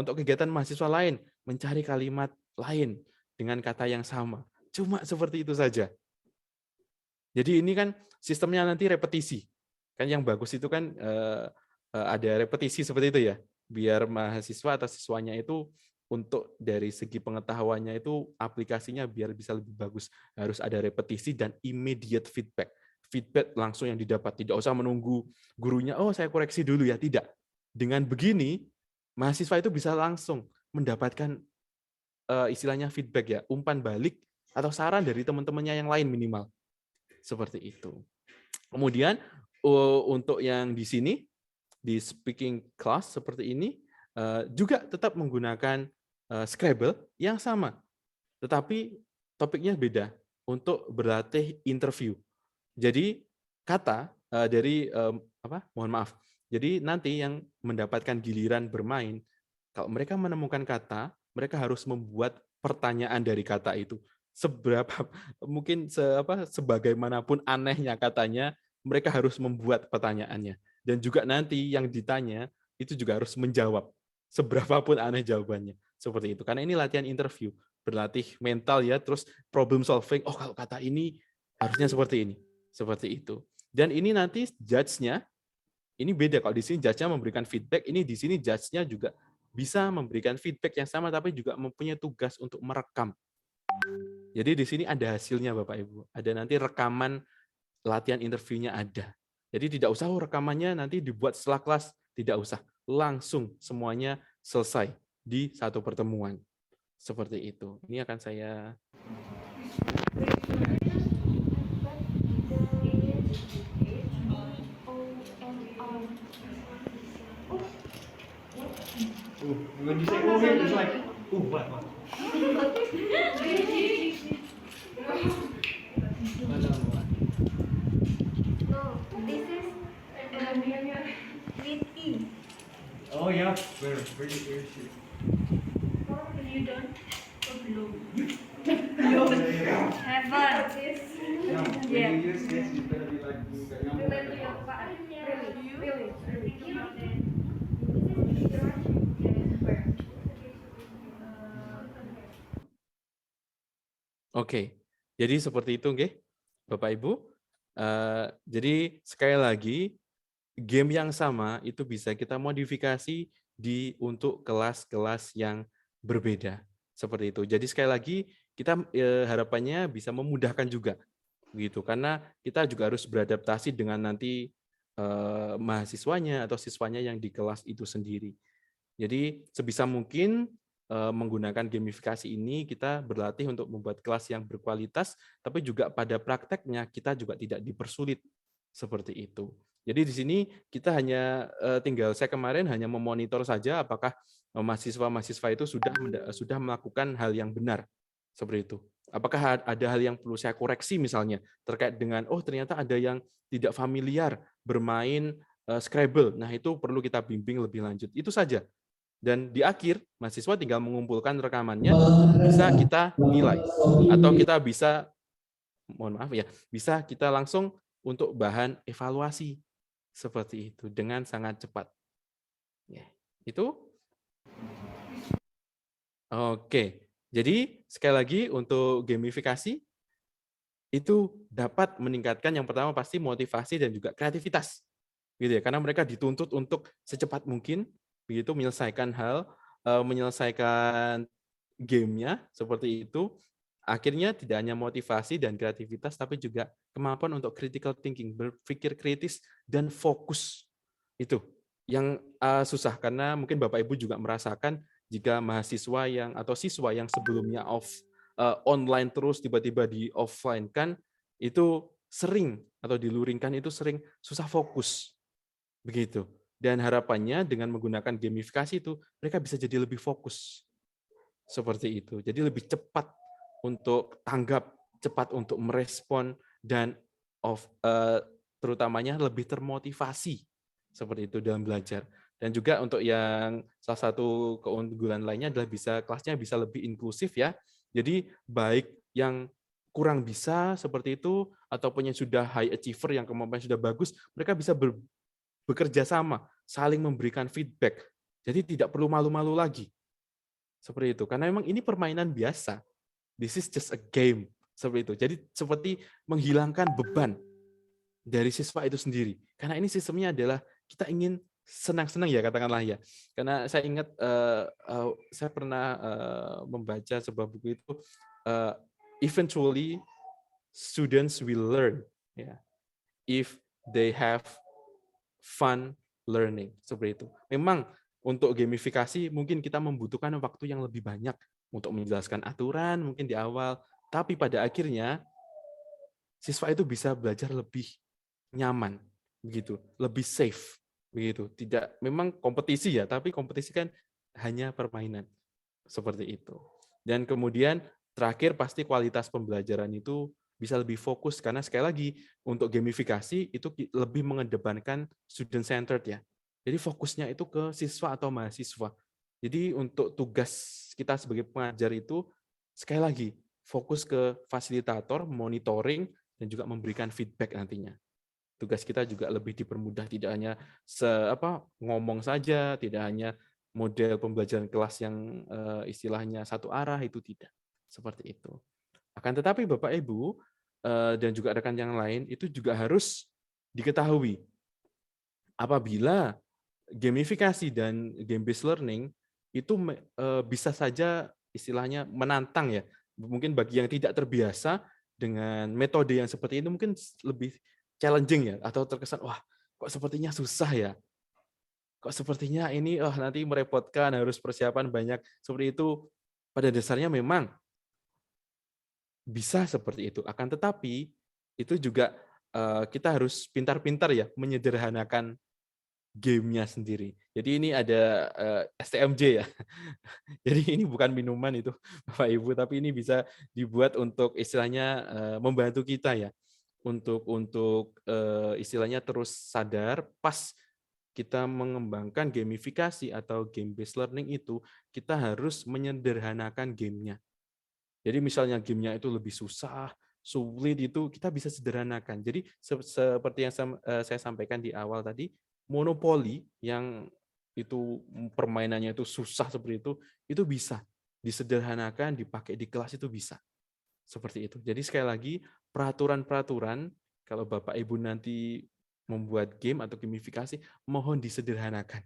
Untuk kegiatan mahasiswa lain, mencari kalimat lain dengan kata yang sama. Cuma seperti itu saja. Jadi ini kan sistemnya nanti repetisi. Kan yang bagus itu kan ada repetisi seperti itu ya. Biar mahasiswa atau siswanya itu untuk dari segi pengetahuannya itu aplikasinya biar bisa lebih bagus. Harus ada repetisi dan immediate feedback. Feedback langsung yang didapat. Tidak usah menunggu gurunya, oh saya koreksi dulu ya. Tidak. Dengan begini, mahasiswa itu bisa langsung mendapatkan istilahnya feedback ya, umpan balik atau saran dari teman-temannya yang lain minimal. Seperti itu. Kemudian untuk yang di sini, di speaking class seperti ini, juga tetap menggunakan Scrabble yang sama. Tetapi topiknya beda, untuk berlatih interview. Jadi kata dari, mohon maaf, jadi nanti yang mendapatkan giliran bermain, kalau mereka menemukan kata, mereka harus membuat pertanyaan dari kata itu. Seberapa mungkin sebagaimanapun anehnya katanya, mereka harus membuat pertanyaannya. Dan juga nanti yang ditanya itu juga harus menjawab seberapapun aneh jawabannya. Seperti itu. Karena ini latihan interview, berlatih mental ya, terus problem solving. Oh, kalau kata ini harusnya seperti ini. Seperti itu. Dan ini nanti judge-nya ini beda. Kalau di sini judge-nya memberikan feedback, ini di sini judge-nya juga bisa memberikan feedback yang sama tapi juga mempunyai tugas untuk merekam. Jadi di sini ada hasilnya Bapak Ibu. Ada nanti rekaman latihan interviewnya ada. Jadi tidak usah rekamannya nanti dibuat setelah kelas, tidak usah. Langsung semuanya selesai di satu pertemuan. Seperti itu. Ini akan saya When you say okay, it's like, what? No, this is with E. Oh yeah, very easy. You don't. Yeah. Heaven. When you use this, you better be like, Oke, jadi seperti itu, nggih, Bapak Ibu. Jadi sekali lagi, game yang sama itu bisa kita modifikasi untuk kelas-kelas yang berbeda, seperti itu. Jadi sekali lagi, kita harapannya bisa memudahkan juga, begitu. Karena kita juga harus beradaptasi dengan nanti mahasiswanya atau siswanya yang di kelas itu sendiri. Jadi sebisa mungkin menggunakan gamifikasi ini kita berlatih untuk membuat kelas yang berkualitas, tapi juga pada prakteknya kita juga tidak dipersulit seperti itu. Jadi di sini kita hanya saya kemarin hanya memonitor saja apakah mahasiswa-mahasiswa itu sudah melakukan hal yang benar seperti itu. Apakah ada hal yang perlu saya koreksi misalnya terkait dengan ternyata ada yang tidak familiar bermain Scrabble. Nah, itu perlu kita bimbing lebih lanjut. Itu saja. Dan di akhir, mahasiswa tinggal mengumpulkan rekamannya, bisa kita nilai. Atau kita bisa, mohon maaf ya, bisa kita langsung untuk bahan evaluasi. Seperti itu, dengan sangat cepat. Ya, itu. Oke, jadi sekali lagi untuk gamifikasi, itu dapat meningkatkan yang pertama pasti motivasi dan juga kreativitas. Gitu ya, karena mereka dituntut untuk secepat mungkin, begitu menyelesaikan menyelesaikan gamenya seperti itu, akhirnya tidak hanya motivasi dan kreativitas, tapi juga kemampuan untuk critical thinking, berpikir kritis dan fokus. Itu yang susah, karena mungkin Bapak Ibu juga merasakan jika mahasiswa atau siswa yang sebelumnya online terus tiba-tiba di offline kan, itu sering atau diluringkan itu sering susah fokus. Begitu. Dan harapannya dengan menggunakan gamifikasi itu, mereka bisa jadi lebih fokus. Seperti itu. Jadi lebih cepat untuk tanggap, cepat untuk merespon, dan terutamanya lebih termotivasi seperti itu dalam belajar. Dan juga untuk yang salah satu keunggulan lainnya adalah kelasnya bisa lebih inklusif ya. Jadi baik yang kurang bisa seperti itu ataupun yang sudah high achiever yang kemampuan sudah bagus, mereka bisa bekerja sama, saling memberikan feedback. Jadi tidak perlu malu-malu lagi. Seperti itu. Karena memang ini permainan biasa. This is just a game. Seperti itu. Jadi seperti menghilangkan beban dari siswa itu sendiri. Karena ini sistemnya adalah kita ingin senang-senang ya katakanlah ya. Karena saya ingat saya pernah membaca sebuah buku itu eventually students will learn ya if they have fun learning seperti itu. Memang untuk gamifikasi mungkin kita membutuhkan waktu yang lebih banyak untuk menjelaskan aturan mungkin di awal, tapi pada akhirnya siswa itu bisa belajar lebih nyaman begitu, lebih safe begitu. Tidak memang kompetisi ya, tapi kompetisi kan hanya permainan. Seperti itu. Dan kemudian terakhir pasti kualitas pembelajaran itu bisa lebih fokus karena sekali lagi untuk gamifikasi itu lebih mengedepankan student centered ya. Jadi fokusnya itu ke siswa atau mahasiswa. Jadi untuk tugas kita sebagai pengajar itu sekali lagi fokus ke fasilitator, monitoring dan juga memberikan feedback nantinya. Tugas kita juga lebih dipermudah, tidak hanya ngomong saja, tidak hanya model pembelajaran kelas yang istilahnya satu arah, itu tidak. Seperti itu. Akan tetapi Bapak Ibu dan juga rekan yang lain itu juga harus diketahui apabila gamifikasi dan game based learning itu bisa saja istilahnya menantang ya. Mungkin bagi yang tidak terbiasa dengan metode yang seperti itu mungkin lebih challenging ya atau terkesan wah kok sepertinya susah ya. Kok sepertinya ini nanti merepotkan, harus persiapan banyak. Seperti itu pada dasarnya memang bisa seperti itu. Akan tetapi itu juga kita harus pintar-pintar ya menyederhanakan gamenya sendiri. Jadi ini ada STMJ ya. Jadi ini bukan minuman itu Bapak Ibu, tapi ini bisa dibuat untuk istilahnya membantu kita ya. Untuk istilahnya terus sadar pas kita mengembangkan gamifikasi atau game based learning itu, kita harus menyederhanakan gamenya. Jadi misalnya gamenya itu lebih susah, sulit itu kita bisa sederhanakan. Jadi seperti yang saya sampaikan di awal tadi, monopoli yang itu permainannya itu susah seperti itu bisa disederhanakan, dipakai di kelas itu bisa. Seperti itu. Jadi sekali lagi peraturan-peraturan kalau Bapak Ibu nanti membuat game atau gamifikasi mohon disederhanakan.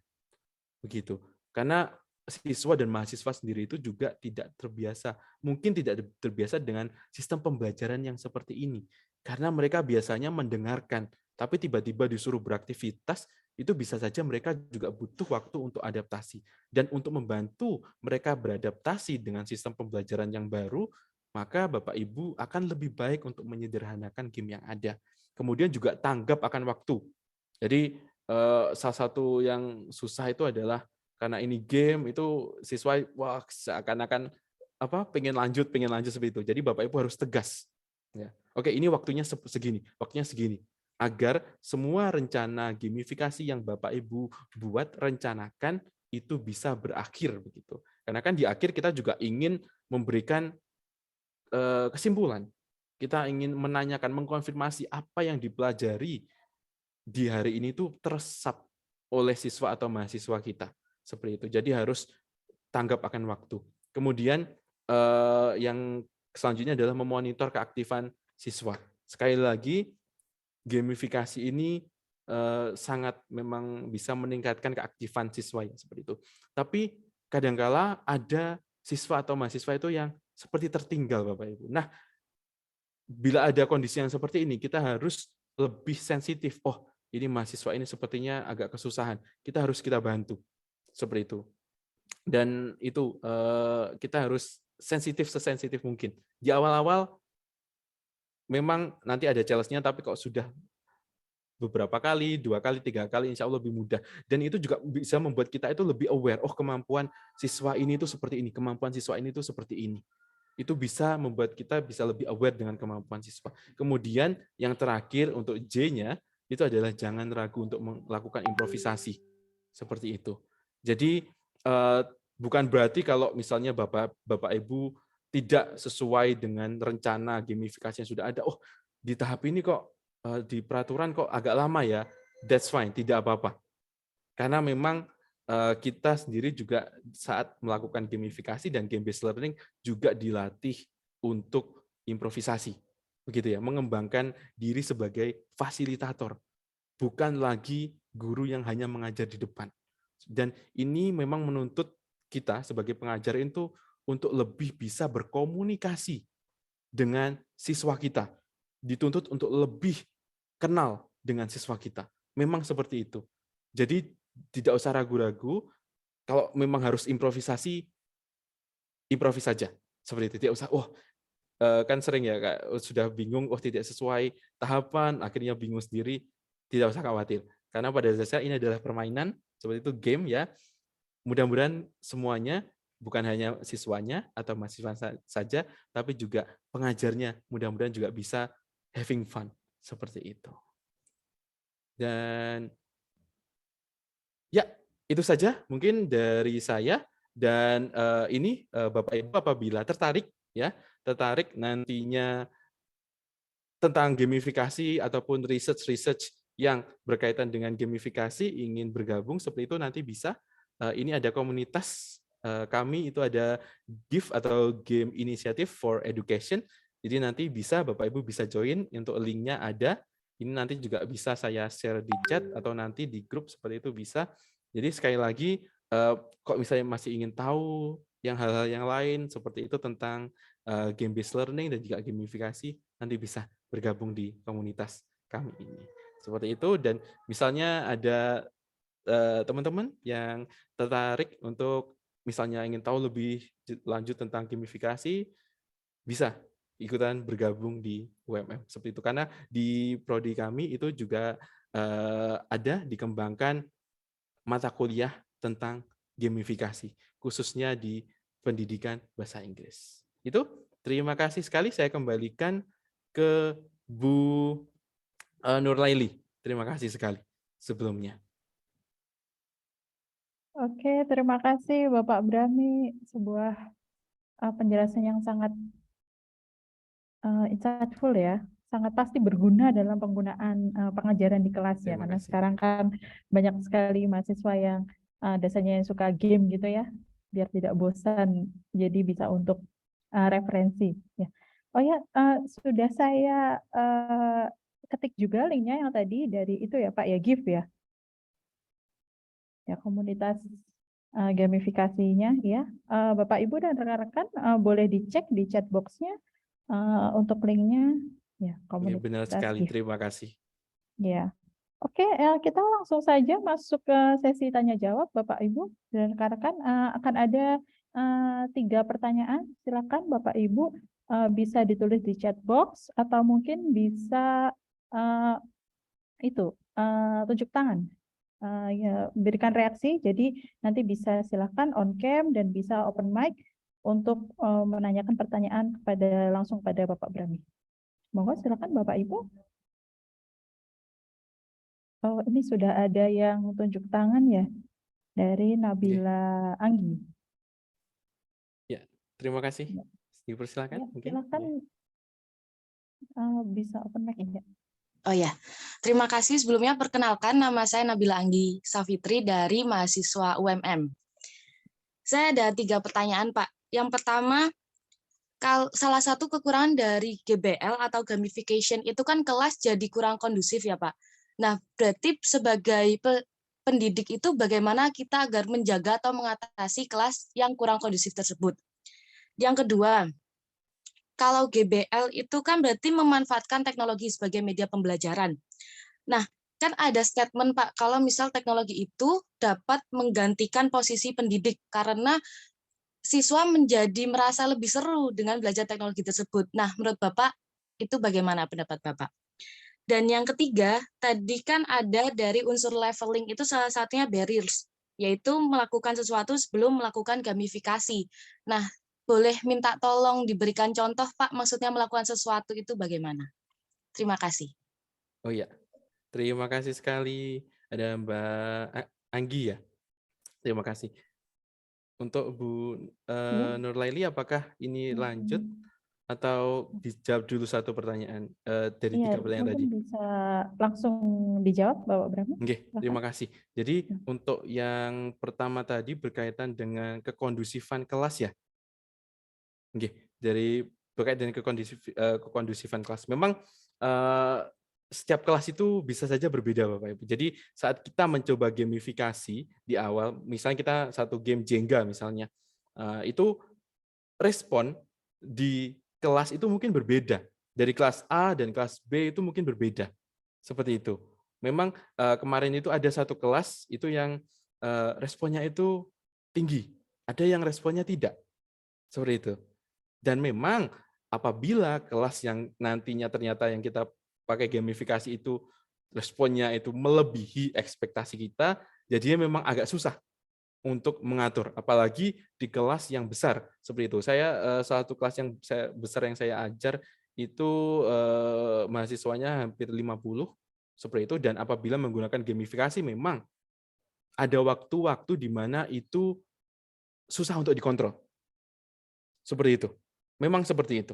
Begitu. Karena siswa dan mahasiswa sendiri itu juga tidak terbiasa, mungkin tidak terbiasa dengan sistem pembelajaran yang seperti ini. Karena mereka biasanya mendengarkan, tapi tiba-tiba disuruh beraktivitas, itu bisa saja mereka juga butuh waktu untuk adaptasi. Dan untuk membantu mereka beradaptasi dengan sistem pembelajaran yang baru, maka Bapak Ibu akan lebih baik untuk menyederhanakan game yang ada. Kemudian juga tanggap akan waktu. Jadi salah satu yang susah itu adalah karena ini game itu siswa wah seakan-akan pengen lanjut seperti itu. Jadi Bapak Ibu harus tegas. Ya. Oke, ini waktunya segini agar semua rencana gamifikasi yang Bapak Ibu buat rencanakan itu bisa berakhir begitu. Karena kan di akhir kita juga ingin memberikan kesimpulan. Kita ingin menanyakan, mengkonfirmasi apa yang dipelajari di hari ini itu teresap oleh siswa atau mahasiswa kita. Seperti itu. Jadi harus tanggap akan waktu. Kemudian yang selanjutnya adalah memonitor keaktifan siswa. Sekali lagi, gamifikasi ini sangat memang bisa meningkatkan keaktifan siswa ya, seperti itu. Tapi kadangkala ada siswa atau mahasiswa itu yang seperti tertinggal Bapak Ibu. Nah, bila ada kondisi yang seperti ini, kita harus lebih sensitif. Oh, ini mahasiswa ini sepertinya agak kesusahan. Kita bantu. Seperti itu. Dan itu kita harus sesensitif mungkin. Di awal-awal memang nanti ada challenge-nya, tapi kok sudah beberapa kali, 2 kali, 3 kali, insya Allah lebih mudah. Dan itu juga bisa membuat kita itu lebih aware, oh kemampuan siswa ini itu seperti ini, kemampuan siswa ini itu seperti ini. Itu bisa membuat kita bisa lebih aware dengan kemampuan siswa. Kemudian yang terakhir untuk J-nya, itu adalah jangan ragu untuk melakukan improvisasi. Seperti itu. Jadi bukan berarti kalau misalnya Bapak Ibu tidak sesuai dengan rencana gamifikasi yang sudah ada, oh di tahap ini kok di peraturan kok agak lama ya, that's fine, tidak apa-apa. Karena memang kita sendiri juga saat melakukan gamifikasi dan game-based learning juga dilatih untuk improvisasi. Begitu ya, mengembangkan diri sebagai fasilitator. Bukan lagi guru yang hanya mengajar di depan. Dan ini memang menuntut kita sebagai pengajar itu untuk lebih bisa berkomunikasi dengan siswa kita. Dituntut untuk lebih kenal dengan siswa kita. Memang seperti itu. Jadi tidak usah ragu-ragu, kalau memang harus improvisasi, improvis saja. Seperti itu. Tidak usah, kan sering ya, Kak, sudah bingung, tidak sesuai tahapan, akhirnya bingung sendiri. Tidak usah khawatir. Karena pada dasarnya ini adalah permainan, seperti itu game ya. Mudah-mudahan semuanya, bukan hanya siswanya atau mahasiswa saja, tapi juga pengajarnya, mudah-mudahan juga bisa having fun. Seperti itu. Dan ya, itu saja mungkin dari saya. Dan ini Bapak Ibu apabila tertarik nantinya tentang gamifikasi ataupun research yang berkaitan dengan gamifikasi, ingin bergabung seperti itu, nanti bisa. Ini ada komunitas kami, itu ada GIF atau Game Initiative for Education. Jadi nanti bisa Bapak Ibu bisa join, untuk linknya ada. Ini nanti juga bisa saya share di chat atau nanti di grup, seperti itu bisa. Jadi sekali lagi, kok misalnya masih ingin tahu yang hal-hal yang lain seperti itu tentang game-based learning dan juga gamifikasi, nanti bisa bergabung di komunitas kami ini. Seperti itu. Dan misalnya ada teman-teman yang tertarik untuk misalnya ingin tahu lebih lanjut tentang gamifikasi, bisa ikutan bergabung di UMM seperti itu. Karena di prodi kami itu juga ada dikembangkan mata kuliah tentang gamifikasi, khususnya di pendidikan bahasa Inggris. Itu, terima kasih sekali. Saya kembalikan ke Bu Nurlaili. Terima kasih sekali sebelumnya. Oke, terima kasih Bapak Brahmi. Sebuah penjelasan yang sangat insightful ya. Sangat pasti berguna dalam penggunaan pengajaran di kelas ya. Terima Karena kasih. sekarang kan banyak sekali mahasiswa yang dasarnya yang suka game gitu ya. Biar tidak bosan, jadi bisa untuk referensi. Ya. Oh ya, sudah saya ketik juga linknya yang tadi dari itu ya Pak ya, GIF ya. Ya, komunitas gamifikasinya ya. Bapak Ibu dan rekan-rekan boleh dicek di chat box-nya untuk linknya ya, Ya, komunitas benar sekali, GIF. terima kasih. Ya. Oke, kita langsung saja masuk ke sesi tanya jawab Bapak Ibu dan rekan-rekan. Akan ada 3 pertanyaan. Silakan Bapak Ibu bisa ditulis di chat box atau mungkin bisa tunjuk tangan. Ya, berikan reaksi, jadi nanti bisa silakan on cam dan bisa open mic untuk menanyakan pertanyaan langsung pada Bapak Brahmi. Monggo silakan Bapak Ibu. Oh, ini sudah ada yang tunjuk tangan ya, dari Nabila Anggi. Ya, terima kasih. Ya. Dipersilakan Ya, mungkin. silakan bisa open mic ya. Oh ya, terima kasih. Sebelumnya perkenalkan, nama saya Nabila Anggi Safitri dari mahasiswa UMM. Saya ada 3 pertanyaan, Pak. Yang pertama, salah satu kekurangan dari GBL atau gamification itu kan kelas jadi kurang kondusif ya, Pak. Nah, berarti sebagai pendidik itu bagaimana kita agar menjaga atau mengatasi kelas yang kurang kondusif tersebut. Yang kedua, kalau GBL itu kan berarti memanfaatkan teknologi sebagai media pembelajaran. Nah, kan ada statement Pak, kalau misal teknologi itu dapat menggantikan posisi pendidik karena siswa menjadi merasa lebih seru dengan belajar teknologi tersebut. Nah, menurut Bapak, itu bagaimana pendapat Bapak? Dan yang ketiga, tadi kan ada dari unsur leveling itu salah satunya barriers, yaitu melakukan sesuatu sebelum melakukan gamifikasi. Nah, boleh minta tolong diberikan contoh, Pak, maksudnya melakukan sesuatu itu bagaimana? Terima kasih. Oh iya, terima kasih sekali. Ada Mbak Anggi ya. Terima kasih. Untuk Bu Ya. Nurlaili, apakah ini lanjut atau dijawab dulu satu pertanyaan dari Iya, 3 pertanyaan mungkin tadi? bisa langsung dijawab, Bapak Brahma. Oke, terima Silakan. kasih. Jadi untuk yang pertama tadi berkaitan dengan kekondusifan kelas ya. Oke, dari berkaitan dengan kekondusifan kelas. Memang setiap kelas itu bisa saja berbeda, Bapak Ibu. Jadi saat kita mencoba gamifikasi di awal, misalnya kita satu game Jenga misalnya, itu respon di kelas itu mungkin berbeda. Dari kelas A dan kelas B itu mungkin berbeda. Seperti itu. Memang kemarin itu ada satu kelas itu yang responnya itu tinggi. Ada yang responnya tidak. Seperti itu. Dan memang apabila kelas yang nantinya ternyata yang kita pakai gamifikasi itu responnya itu melebihi ekspektasi kita, jadinya memang agak susah untuk mengatur, apalagi di kelas yang besar seperti itu. Saya satu kelas yang besar yang saya ajar itu mahasiswanya hampir 50 seperti itu, dan apabila menggunakan gamifikasi memang ada waktu-waktu di mana itu susah untuk dikontrol. Seperti itu. Memang seperti itu.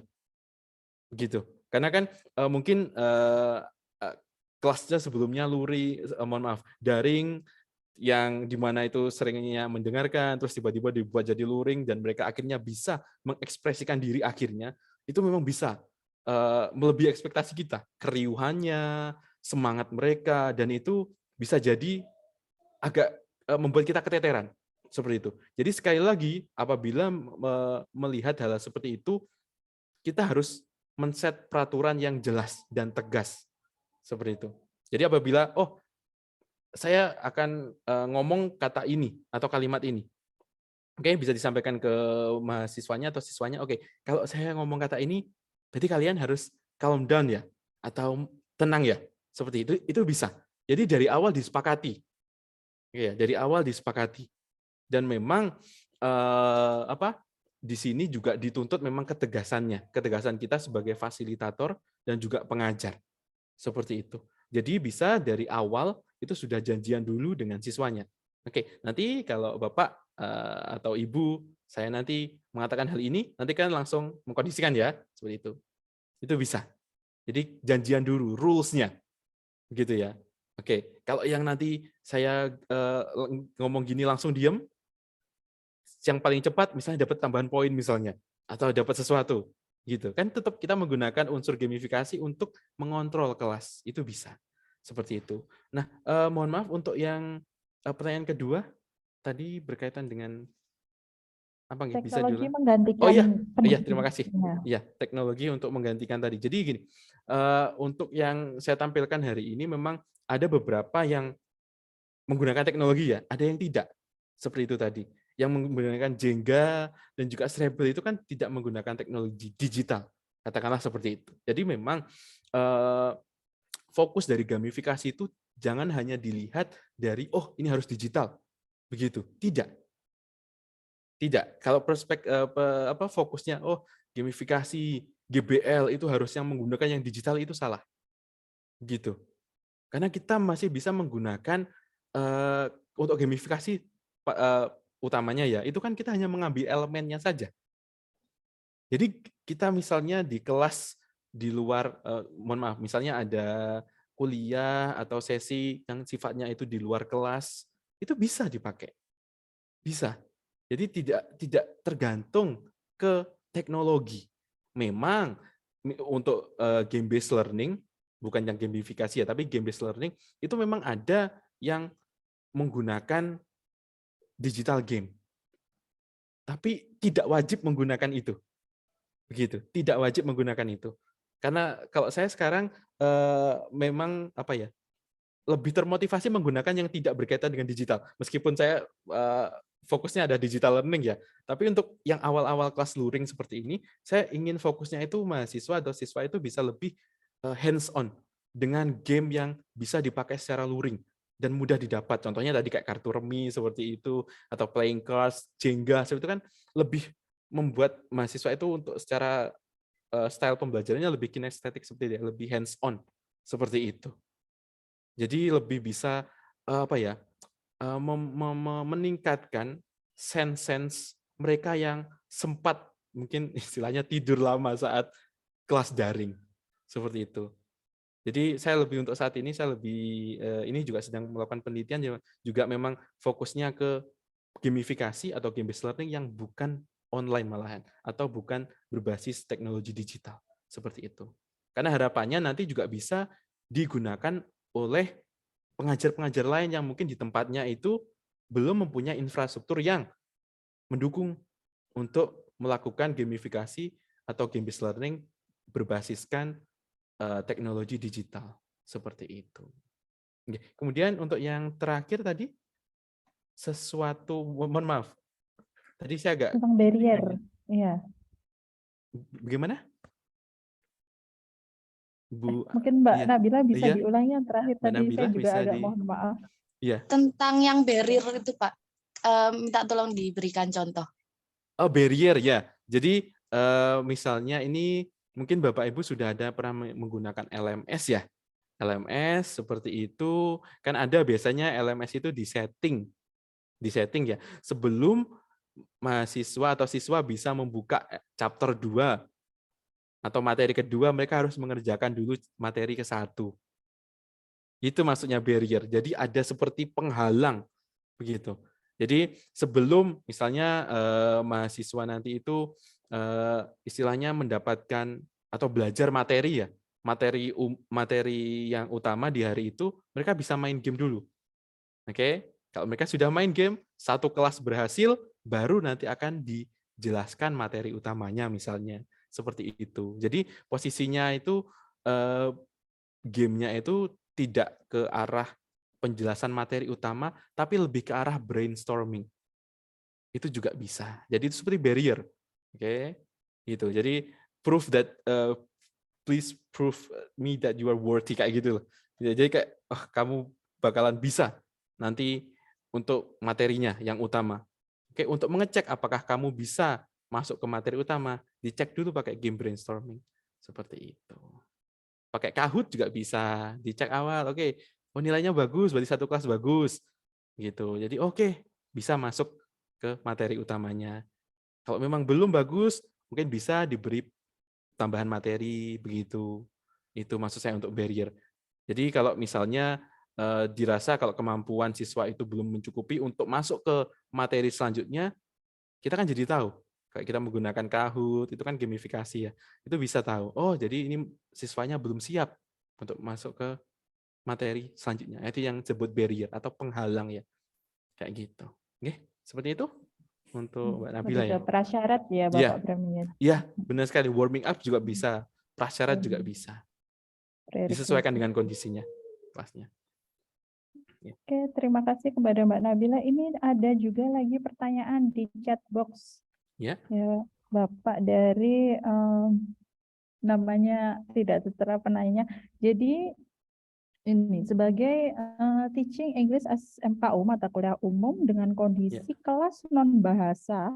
Begitu. Karena kan mungkin kelasnya sebelumnya daring, yang dimana itu seringnya mendengarkan, terus tiba-tiba dibuat jadi luring, dan mereka akhirnya bisa mengekspresikan diri akhirnya, itu memang bisa melebihi ekspektasi kita. Keriuhannya, semangat mereka, dan itu bisa jadi agak membuat kita keteteran. Seperti itu. Jadi sekali lagi, apabila melihat hal seperti itu, kita harus men-set peraturan yang jelas dan tegas. Seperti itu. Jadi apabila, saya akan ngomong kata ini atau kalimat ini. Oke, bisa disampaikan ke mahasiswanya atau siswanya, oke, kalau saya ngomong kata ini, berarti kalian harus calm down ya, atau tenang ya. Seperti itu bisa. Jadi dari awal disepakati. Ya, dari awal disepakati. Dan memang di sini juga dituntut memang ketegasan kita sebagai fasilitator dan juga pengajar. Seperti itu. Jadi bisa dari awal itu sudah janjian dulu dengan siswanya. Oke, nanti kalau Bapak atau Ibu saya nanti mengatakan hal ini, nanti kan langsung mengkondisikan ya, seperti itu. Itu bisa. Jadi janjian dulu rules-nya. Gitu ya. Oke, kalau yang nanti saya ngomong gini langsung diem, yang paling cepat misalnya dapat tambahan poin misalnya, atau dapat sesuatu, gitu kan, tetap kita menggunakan unsur gamifikasi untuk mengontrol kelas, itu bisa seperti itu. Nah, mohon maaf untuk yang pertanyaan kedua tadi berkaitan dengan apa nggih, bisa Teknologi diulang? menggantikan Oh iya, pendidikan. terima kasih. Ya. Iya, teknologi untuk menggantikan tadi. Jadi gini, untuk yang saya tampilkan hari ini memang ada beberapa yang menggunakan teknologi ya, ada yang tidak. Seperti itu tadi. Yang menggunakan Jenga dan juga Scrabble itu kan tidak menggunakan teknologi digital. Katakanlah seperti itu. Jadi memang fokus dari gamifikasi itu jangan hanya dilihat dari, ini harus digital. Begitu. Tidak. Tidak. Kalau fokusnya, gamifikasi GBL itu harusnya menggunakan yang digital, itu salah. Gitu. Karena kita masih bisa menggunakan untuk gamifikasi utamanya ya, itu kan kita hanya mengambil elemennya saja. Jadi kita misalnya di kelas di luar, mohon maaf, misalnya ada kuliah atau sesi yang sifatnya itu di luar kelas, itu bisa dipakai. Bisa. Jadi tidak tergantung ke teknologi. Memang untuk game based learning, bukan yang gamifikasi ya, tapi game based learning itu memang ada yang menggunakan digital game. Tapi tidak wajib menggunakan itu. Begitu, tidak wajib menggunakan itu. Karena kalau saya sekarang memang lebih termotivasi menggunakan yang tidak berkaitan dengan digital. Meskipun saya fokusnya ada digital learning ya, tapi untuk yang awal-awal kelas luring seperti ini, saya ingin fokusnya itu mahasiswa atau siswa itu bisa lebih hands on, dengan game yang bisa dipakai secara luring dan mudah didapat. Contohnya tadi kayak kartu remi seperti itu, atau playing cards, Jenga, seperti itu kan lebih membuat mahasiswa itu untuk secara style pembelajarannya lebih kinestetik seperti itu, lebih hands on seperti itu. Jadi lebih bisa meningkatkan sense mereka yang sempat mungkin istilahnya tidur lama saat kelas daring seperti itu. Jadi saya lebih untuk saat ini saya lebih ini juga sedang melakukan penelitian juga memang fokusnya ke gamifikasi atau game based learning yang bukan online malahan atau bukan berbasis teknologi digital seperti itu. Karena harapannya nanti juga bisa digunakan oleh pengajar-pengajar lain yang mungkin di tempatnya itu belum mempunyai infrastruktur yang mendukung untuk melakukan gamifikasi atau game based learning berbasiskan teknologi digital seperti itu. Kemudian untuk yang terakhir tadi mohon maaf, tadi saya agak Tentang barrier, iya. Bagaimana? Bu, Mungkin Mbak iya. Nabila bisa Iya. diulangi yang terakhir Mbak tadi, Nabila saya juga bisa agak mohon maaf. Iya. Tentang yang barrier itu Pak, minta tolong diberikan contoh. Oh, barrier ya. Jadi misalnya ini mungkin Bapak Ibu sudah ada pernah menggunakan LMS ya. LMS seperti itu kan ada biasanya LMS itu di setting ya. Sebelum mahasiswa atau siswa bisa membuka chapter 2 atau materi kedua, mereka harus mengerjakan dulu materi ke-1. Itu maksudnya barrier. Jadi ada seperti penghalang begitu. Jadi sebelum misalnya mahasiswa nanti itu istilahnya mendapatkan atau belajar materi ya, materi yang utama di hari itu, mereka bisa main game dulu. Oke, kalau mereka sudah main game, satu kelas berhasil, baru nanti akan dijelaskan materi utamanya misalnya seperti itu. Jadi posisinya itu gamenya itu tidak ke arah penjelasan materi utama, tapi lebih ke arah brainstorming. Itu juga bisa. Jadi itu seperti barrier, oke? Gitu. Jadi please prove me that you are worthy kayak gitu loh. Jadi kayak kamu bakalan bisa nanti untuk materinya yang utama. Oke, untuk mengecek apakah kamu bisa masuk ke materi utama, dicek dulu pakai game brainstorming. Seperti itu. Pakai Kahoot juga bisa, dicek awal. Oke, oh nilainya bagus, berarti satu kelas bagus. Gitu. Jadi oke, bisa masuk ke materi utamanya. Kalau memang belum bagus, mungkin bisa diberi tambahan materi begitu. Itu maksud saya untuk barrier. Jadi kalau misalnya dirasa kalau kemampuan siswa itu belum mencukupi untuk masuk ke materi selanjutnya, kita kan jadi tahu. Kayak kita menggunakan Kahoot, itu kan gamifikasi ya. Itu bisa tahu, oh jadi ini siswanya belum siap untuk masuk ke materi selanjutnya. Itu yang disebut barrier atau penghalang ya. Kayak gitu. Oke, seperti itu untuk Mbak Nabila ya. Prasyarat ya Bapak Premier. Iya, benar sekali. Warming up juga bisa, prasyarat juga bisa. Disesuaikan dengan kondisinya, kelasnya. Oke, terima kasih kepada Mbak Nabila. Ini ada juga lagi pertanyaan di chat box. Ya. Ya, Bapak dari namanya tidak tertera penanya. Jadi ini sebagai teaching English SMKU mata kuliah umum dengan kondisi kelas non bahasa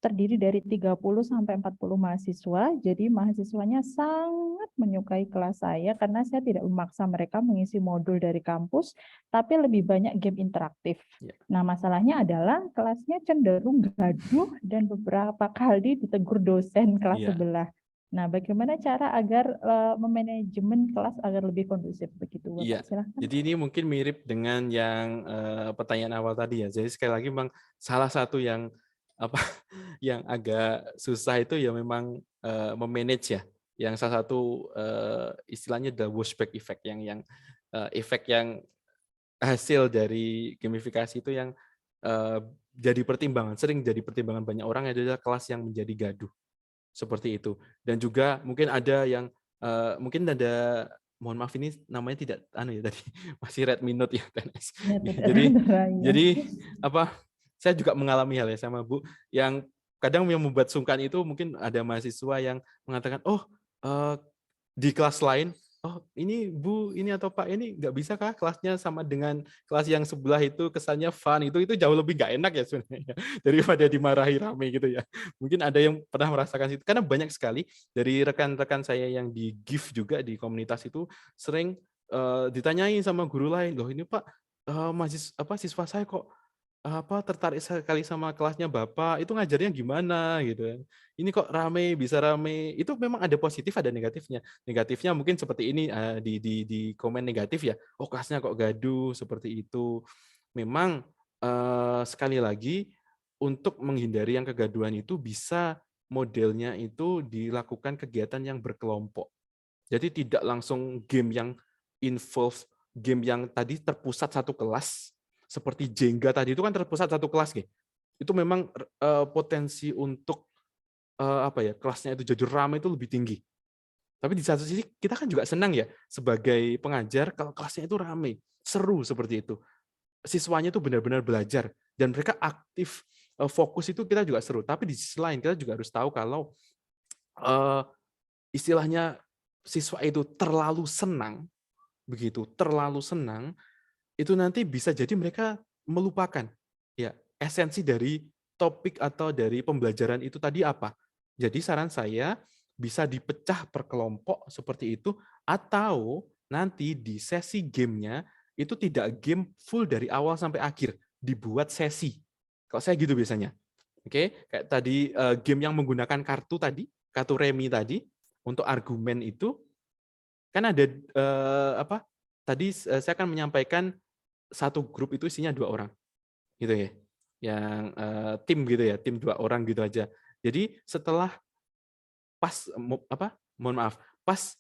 terdiri dari 30 sampai 40 mahasiswa. Jadi mahasiswanya sangat menyukai kelas saya karena saya tidak memaksa mereka mengisi modul dari kampus, tapi lebih banyak game interaktif. Nah, masalahnya adalah kelasnya cenderung gaduh dan beberapa kali ditegur dosen kelas sebelah. Nah, bagaimana cara agar memanajemen kelas agar lebih kondusif begitu, Bapak? Iya. Silakan. Jadi ini mungkin mirip dengan yang pertanyaan awal tadi ya. Jadi sekali lagi memang salah satu yang yang agak susah itu ya memang memanage ya. Yang salah satu istilahnya the washback effect yang efek yang hasil dari gamifikasi itu yang jadi pertimbangan, sering jadi pertimbangan banyak orang adalah kelas yang menjadi gaduh. Seperti itu. Dan juga mungkin ada yang mungkin ada, mohon maaf ini namanya tidak ya tadi masih red minute ya TNS. Jadi saya juga mengalami hal ya sama Bu yang kadang yang membuat sungkan itu mungkin ada mahasiswa yang mengatakan di kelas lain oh ini Bu, ini atau Pak, ini nggak bisa kah kelasnya sama dengan kelas yang sebelah itu kesannya fun, itu jauh lebih nggak enak ya sebenarnya daripada dimarahi rame gitu ya. Mungkin ada yang pernah merasakan itu, karena banyak sekali dari rekan-rekan saya yang di GIF juga di komunitas itu sering ditanyain sama guru lain, loh ini Pak, siswa saya kok tertarik sekali sama kelasnya Bapak, itu ngajarnya gimana gitu kan. Ini kok rame, bisa rame. Itu memang ada positif, ada negatifnya. Negatifnya mungkin seperti ini di komen negatif ya. Oh, kelasnya kok gaduh seperti itu. Memang sekali lagi untuk menghindari yang kegaduhan itu bisa modelnya itu dilakukan kegiatan yang berkelompok. Jadi tidak langsung game yang game yang tadi terpusat satu kelas, seperti Jenga tadi itu kan terpusat satu kelas nih. Itu memang potensi untuk kelasnya itu jadi ramai itu lebih tinggi. Tapi di satu sisi kita kan juga senang ya sebagai pengajar kalau kelasnya itu ramai, seru seperti itu. Siswanya itu benar-benar belajar dan mereka aktif, fokus, itu kita juga seru. Tapi di sisi lain kita juga harus tahu kalau istilahnya siswa itu terlalu senang, begitu, terlalu senang, itu nanti bisa jadi mereka melupakan ya esensi dari topik atau dari pembelajaran itu tadi apa. Jadi saran saya bisa dipecah per kelompok seperti itu, atau nanti di sesi gamenya itu tidak game full dari awal sampai akhir, dibuat sesi. Kalau saya gitu biasanya. Oke, kayak tadi game yang menggunakan kartu tadi, kartu remi tadi untuk argumen itu kan ada tadi saya akan menyampaikan satu grup itu isinya 2 orang, gitu ya, yang tim gitu ya, tim 2 orang gitu aja. Jadi setelah mohon maaf, pas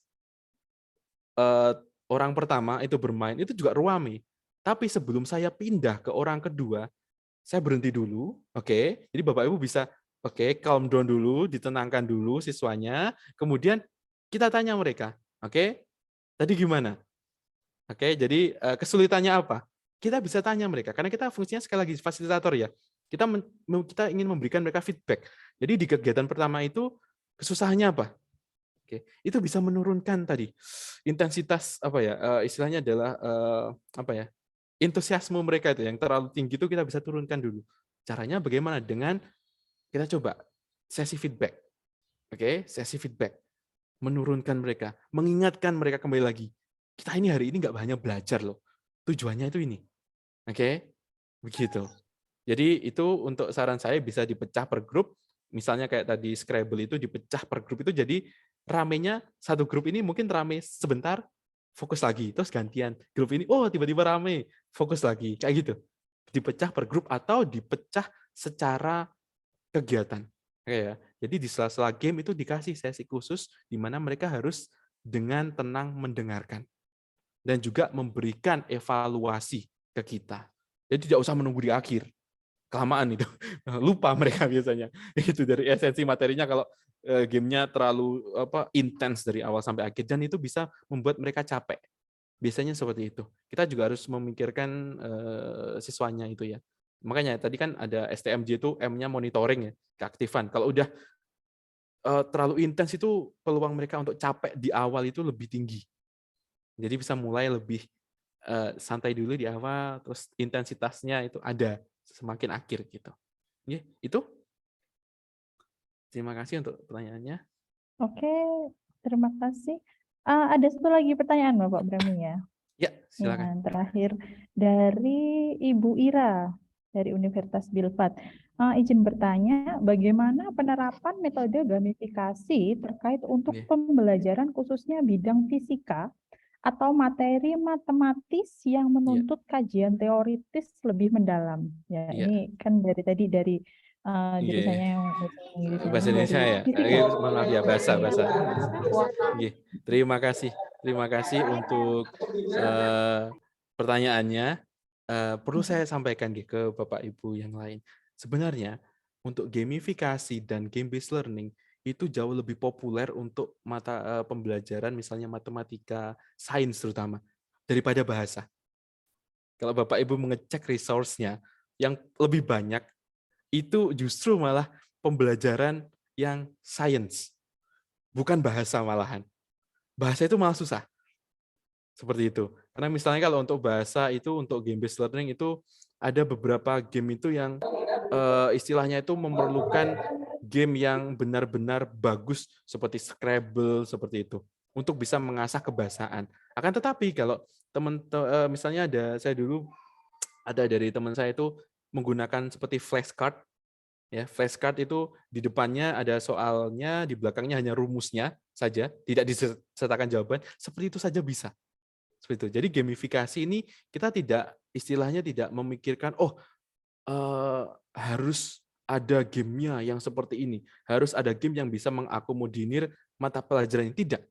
orang pertama itu bermain itu juga ruame. Tapi sebelum saya pindah ke orang kedua, saya berhenti dulu, oke. Jadi Bapak Ibu bisa, calm down dulu, ditenangkan dulu siswanya, kemudian kita tanya mereka, oke, tadi gimana? Oke, jadi kesulitannya apa? Kita bisa tanya mereka, karena kita fungsinya sekali lagi fasilitator ya. Kita ingin memberikan mereka feedback. Jadi di kegiatan pertama itu kesusahannya apa? Oke, itu bisa menurunkan tadi intensitas istilahnya adalah antusiasme mereka itu yang terlalu tinggi itu kita bisa turunkan dulu. Caranya bagaimana? Dengan kita coba sesi feedback. Oke, sesi feedback. Menurunkan mereka, mengingatkan mereka kembali lagi. Kita ini hari ini nggak hanya belajar loh. Tujuannya itu ini. Oke, begitu. Jadi itu untuk saran saya bisa dipecah per grup. Misalnya kayak tadi Scrabble itu dipecah per grup itu, jadi ramenya satu grup ini mungkin rame sebentar, fokus lagi, terus gantian. Grup ini, oh tiba-tiba rame, fokus lagi. Kayak gitu. Dipecah per grup atau dipecah secara kegiatan. Oke ya. Jadi di sela-sela game itu dikasih sesi khusus di mana mereka harus dengan tenang mendengarkan dan juga memberikan evaluasi ke kita. Jadi tidak usah menunggu di akhir. Kelamaan itu. Lupa mereka biasanya. Itu dari esensi materinya kalau gamenya terlalu intens dari awal sampai akhir, dan itu bisa membuat mereka capek. Biasanya seperti itu. Kita juga harus memikirkan siswanya itu ya. Makanya tadi kan ada STMJ itu M-nya monitoring ya, keaktifan. Kalau udah terlalu intens itu peluang mereka untuk capek di awal itu lebih tinggi. Jadi bisa mulai lebih santai dulu di awal, terus intensitasnya itu ada semakin akhir gitu. Itu. Terima kasih untuk pertanyaannya. Oke, terima kasih. Ada satu lagi pertanyaan Bapak Brahmi ya. Ya, silakan. Yang terakhir dari Ibu Ira dari Universitas Bilfat. Izin bertanya, bagaimana penerapan metode gamifikasi terkait untuk pembelajaran khususnya bidang fisika atau materi matematis yang menuntut kajian teoritis lebih mendalam? Ya, ini kan dari tadi dari jurusannya yang bahasa Indonesia ya. Maaf ya, bahasa. Terima kasih untuk pertanyaannya. Perlu saya sampaikan ke Bapak Ibu yang lain. Sebenarnya untuk gamifikasi dan game based learning itu jauh lebih populer untuk mata pembelajaran misalnya matematika, sains terutama daripada bahasa. Kalau Bapak Ibu mengecek resource-nya yang lebih banyak itu justru malah pembelajaran yang sains, bukan bahasa malahan. Bahasa itu malah susah. Seperti itu. Karena misalnya kalau untuk bahasa itu, untuk game based learning itu ada beberapa game itu yang istilahnya itu memerlukan game yang benar-benar bagus seperti Scrabble seperti itu untuk bisa mengasah kebahasaan. Akan tetapi kalau misalnya saya dulu ada dari teman saya itu menggunakan seperti flashcard. Ya, flashcard itu di depannya ada soalnya, di belakangnya hanya rumusnya saja, tidak disertakan jawaban. Seperti itu saja bisa. Seperti itu. Jadi gamifikasi ini kita istilahnya tidak memikirkan harus ada gamenya yang seperti ini, harus ada game yang bisa mengakomodir mata pelajaran ini. Tidak.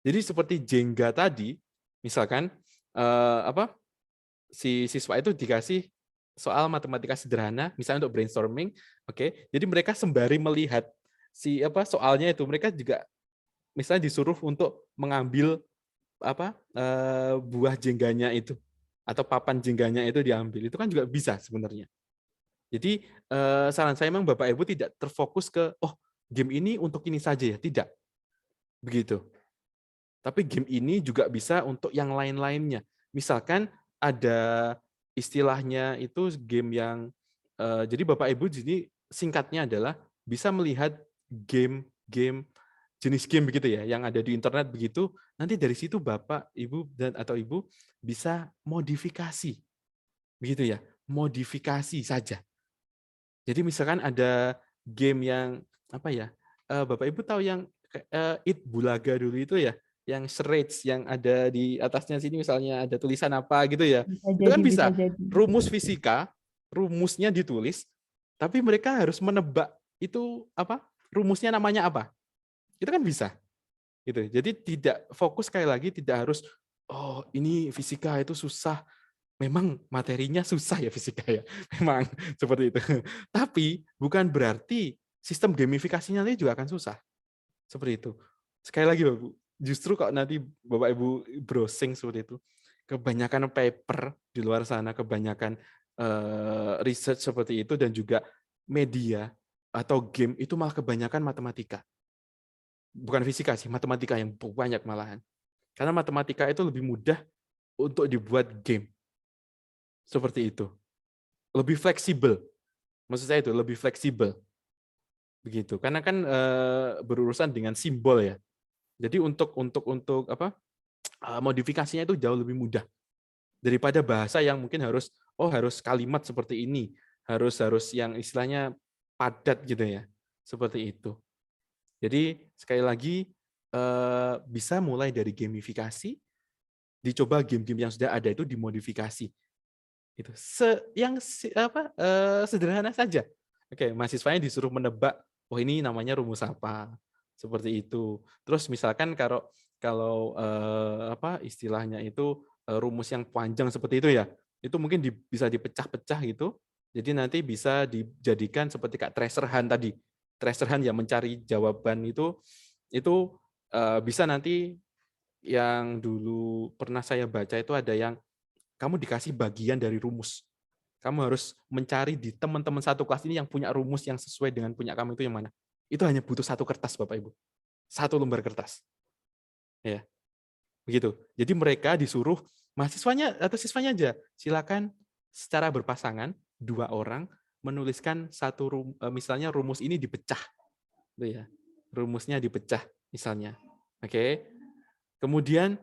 Jadi seperti Jenga tadi, misalkan si siswa itu dikasih soal matematika sederhana, misalnya untuk brainstorming, oke. Jadi mereka sembari melihat soalnya itu, mereka juga misalnya disuruh untuk mengambil buah jengganya itu atau papan jengganya itu diambil. Itu kan juga bisa sebenarnya. Jadi saran saya memang Bapak Ibu tidak terfokus ke game ini untuk ini saja ya, tidak. Begitu. Tapi game ini juga bisa untuk yang lain-lainnya. Misalkan ada istilahnya itu game yang jadi Bapak Ibu di sini singkatnya adalah bisa melihat game jenis game begitu ya yang ada di internet begitu, nanti dari situ Bapak, Ibu atau Ibu bisa modifikasi. Begitu ya, modifikasi saja. Jadi misalkan ada game yang Bapak Ibu tahu yang It Bulaga dulu itu ya, yang charades yang ada di atasnya sini misalnya ada tulisan apa gitu ya. Itu kan bisa rumus fisika, rumusnya ditulis, tapi mereka harus menebak itu rumusnya namanya apa. Itu kan bisa. Gitu. Jadi tidak fokus sekali lagi, tidak harus ini fisika itu susah. Memang materinya susah ya fisika ya. Memang seperti itu. Tapi bukan berarti sistem gamifikasinya nanti juga akan susah. Seperti itu. Sekali lagi Bapak, justru kalau nanti Bapak Ibu browsing seperti itu, kebanyakan paper di luar sana, kebanyakan research seperti itu, dan juga media atau game itu malah kebanyakan matematika. Bukan fisika sih, matematika yang banyak malahan. Karena matematika itu lebih mudah untuk dibuat game. Seperti itu. Lebih fleksibel. Maksud saya itu lebih fleksibel. Begitu. Karena kan berurusan dengan simbol ya. Jadi untuk modifikasinya itu jauh lebih mudah daripada bahasa yang mungkin harus kalimat seperti ini, harus yang istilahnya padat gitu ya. Seperti itu. Jadi sekali lagi bisa mulai dari gamifikasi, dicoba game-game yang sudah ada itu dimodifikasi. Itu sederhana saja. Oke, mahasiswanya disuruh menebak, ini namanya rumus apa, seperti itu. Terus misalkan kalau istilahnya itu rumus yang panjang seperti itu ya, itu mungkin bisa dipecah-pecah gitu. Jadi nanti bisa dijadikan seperti Kak Treasure Hunt tadi. Treasure Hunt yang mencari jawaban itu bisa nanti yang dulu pernah saya baca itu ada yang kamu dikasih bagian dari rumus. Kamu harus mencari di teman-teman satu kelas ini yang punya rumus yang sesuai dengan punya kamu itu yang mana. Itu hanya butuh satu kertas, Bapak Ibu. Satu lembar kertas. Ya. Begitu. Jadi mereka disuruh mahasiswanya atau siswanya aja, silakan secara berpasangan 2 orang menuliskan misalnya rumus ini dipecah. Gitu ya. Rumusnya dipecah misalnya. Oke. Kemudian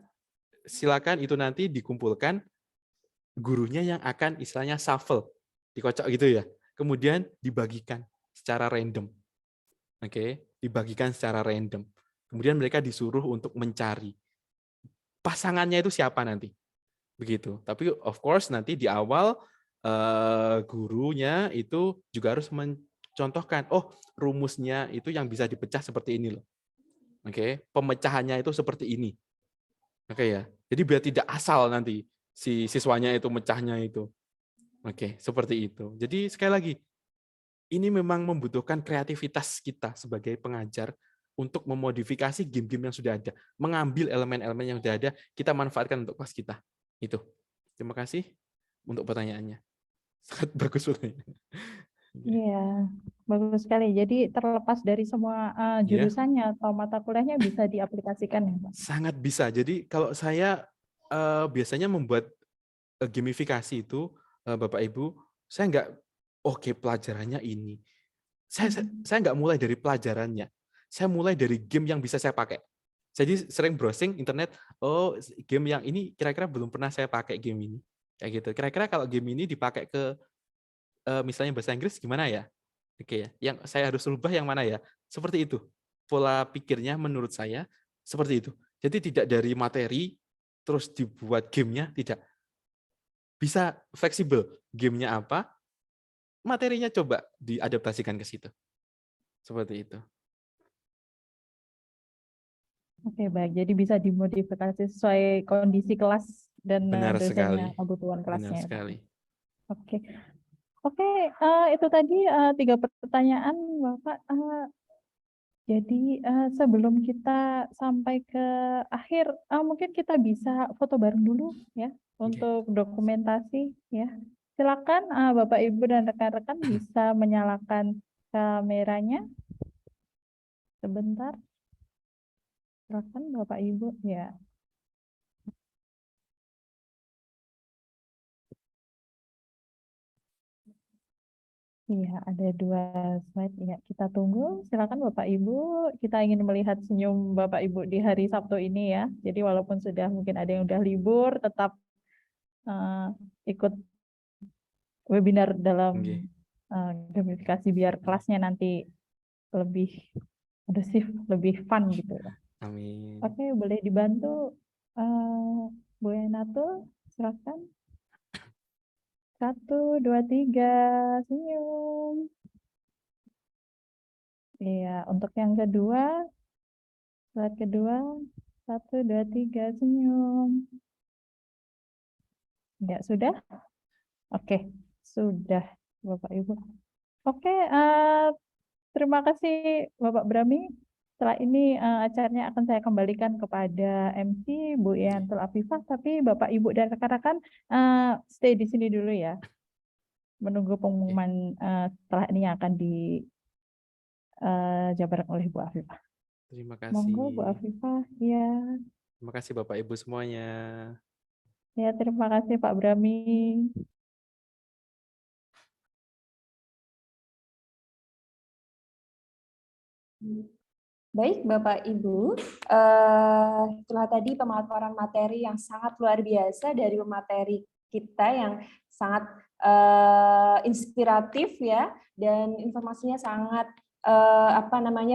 silakan itu nanti dikumpulkan, gurunya yang akan istilahnya shuffle, dikocok gitu ya. Kemudian dibagikan secara random. Oke, dibagikan secara random. Kemudian mereka disuruh untuk mencari pasangannya itu siapa nanti. Begitu. Tapi of course nanti di awal gurunya itu juga harus mencontohkan, rumusnya itu yang bisa dipecah seperti ini loh. Oke, pemecahannya itu seperti ini. Oke ya. Jadi biar tidak asal nanti si siswanya itu mecahnya itu. Oke, seperti itu. Jadi sekali lagi, ini memang membutuhkan kreativitas kita sebagai pengajar untuk memodifikasi game-game yang sudah ada. Mengambil elemen-elemen yang sudah ada, kita manfaatkan untuk kelas kita. Itu. Terima kasih untuk pertanyaannya. Sangat bagus pertanyaannya. Iya, bagus sekali. Jadi terlepas dari semua Iya, jurusannya atau mata kuliahnya bisa diaplikasikan ya, Pak? sangat bisa. Jadi kalau saya biasanya membuat gamifikasi itu, Bapak Ibu, saya nggak, oke pelajarannya ini. Saya nggak mulai dari pelajarannya. Saya mulai dari game yang bisa saya pakai. Jadi sering browsing internet, oh game yang ini kira-kira belum pernah saya pakai game ini. Kayak gitu. Kira-kira kalau game ini dipakai ke misalnya bahasa Inggris gimana ya? Oke ya, yang saya harus rubah yang mana ya? Seperti itu. Pola pikirnya menurut saya seperti itu. Jadi tidak dari materi terus dibuat gamenya, tidak. Bisa fleksibel. Gamenya apa, materinya coba diadaptasikan ke situ. Seperti itu. Oke, baik. Jadi bisa dimodifikasi sesuai kondisi kelas dan Benar sekali. dosennya, kebutuhan Benar kelasnya ya, Pak. sekali. Oke, oke. Itu tadi 3 pertanyaan, Bapak. Jadi sebelum kita sampai ke akhir, mungkin kita bisa foto bareng dulu ya untuk dokumentasi ya. Silakan Bapak Ibu dan rekan-rekan bisa menyalakan kameranya sebentar. Silakan Bapak Ibu ya. Iya, ada 2 slide ya. Kita tunggu. Silakan Bapak Ibu. Kita ingin melihat senyum Bapak Ibu di hari Sabtu ini ya. Jadi walaupun sudah mungkin ada yang udah libur, tetap ikut webinar dalam Oke. gamifikasi biar kelasnya nanti lebih kondusif, lebih fun gitu ya. Amin. Oke, boleh dibantu Bu Enatul, silakan. 1, 2, 3, senyum. Iya, untuk yang kedua, slide kedua, 1, 2, 3, senyum. Ya, sudah? Oke, sudah Bapak Ibu. Oke, terima kasih Bapak Brami. Setelah ini acaranya akan saya kembalikan kepada MC Bu Yantul Afifah, tapi Bapak Ibu dan rekan-rekan stay di sini dulu ya. Menunggu pengumuman setelah ini yang akan dijabarkan oleh Bu Afifah. Terima kasih. Monggo Bu Afifah, ya. Terima kasih Bapak Ibu semuanya. Ya, terima kasih Pak Brami. Baik, Bapak Ibu, setelah tadi pemaparan materi yang sangat luar biasa dari pemateri kita yang sangat inspiratif ya, dan informasinya sangat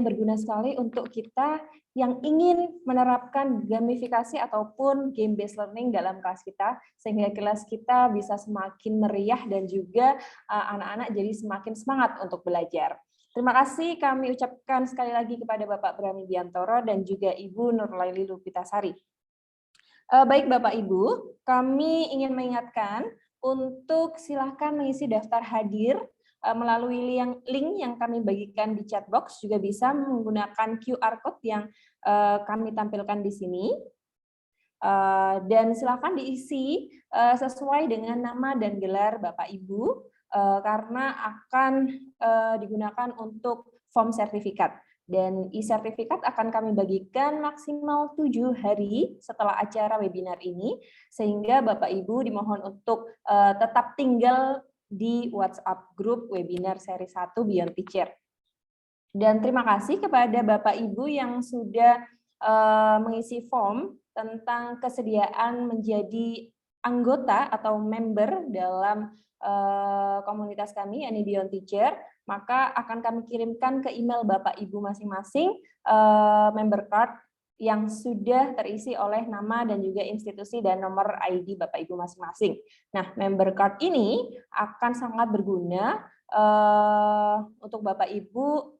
berguna sekali untuk kita yang ingin menerapkan gamifikasi ataupun game based learning dalam kelas kita, sehingga kelas kita bisa semakin meriah dan juga anak-anak jadi semakin semangat untuk belajar. Terima kasih kami ucapkan sekali lagi kepada Bapak Brami Biantoro dan juga Ibu Nurlaili Lupitasari. Baik Bapak Ibu, kami ingin mengingatkan untuk silahkan mengisi daftar hadir melalui link yang kami bagikan di chat box, juga bisa menggunakan QR code yang kami tampilkan di sini. Dan silahkan diisi sesuai dengan nama dan gelar Bapak Ibu, karena akan digunakan untuk form sertifikat. Dan e-sertifikat akan kami bagikan maksimal 7 hari setelah acara webinar ini, sehingga Bapak Ibu dimohon untuk tetap tinggal di WhatsApp grup webinar seri 1 Beyond Teacher. Dan terima kasih kepada Bapak Ibu yang sudah mengisi form tentang kesediaan menjadi anggota atau member dalam komunitas kami, yakni Beyond Teacher, maka akan kami kirimkan ke email Bapak Ibu masing-masing member card yang sudah terisi oleh nama dan juga institusi dan nomor ID Bapak Ibu masing-masing. Nah, member card ini akan sangat berguna untuk Bapak Ibu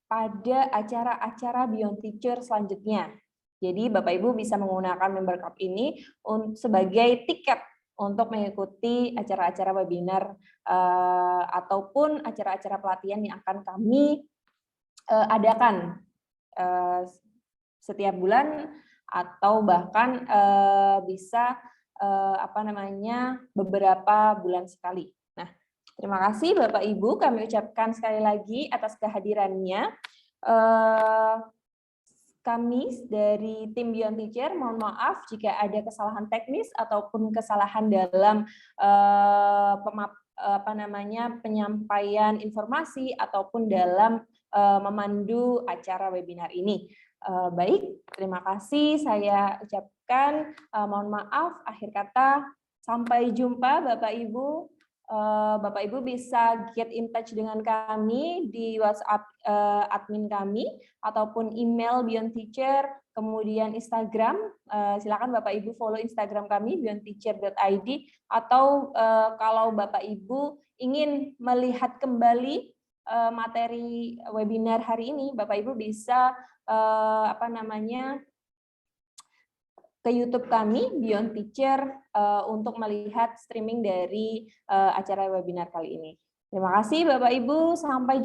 pada acara-acara Beyond Teacher selanjutnya. Jadi Bapak Ibu bisa menggunakan member card ini sebagai tiket untuk mengikuti acara-acara webinar ataupun acara-acara pelatihan yang akan kami adakan setiap bulan atau bahkan bisa beberapa bulan sekali. Nah, Terima kasih Bapak Ibu, kami ucapkan sekali lagi atas kehadirannya. Kami dari tim Beyond Teacher mohon maaf jika ada kesalahan teknis ataupun kesalahan dalam penyampaian informasi ataupun dalam memandu acara webinar ini. Baik, terima kasih saya ucapkan, mohon maaf, akhir kata, sampai jumpa Bapak Ibu. Bapak Ibu bisa get in touch dengan kami di WhatsApp admin kami ataupun email Beyond Teacher, kemudian Instagram. Silakan Bapak Ibu follow Instagram kami beyondteacher.id, atau kalau Bapak Ibu ingin melihat kembali materi webinar hari ini, Bapak Ibu bisa ke YouTube kami Beyond Teacher untuk melihat streaming dari acara webinar kali ini. Terima kasih Bapak Ibu, sampai jumpa.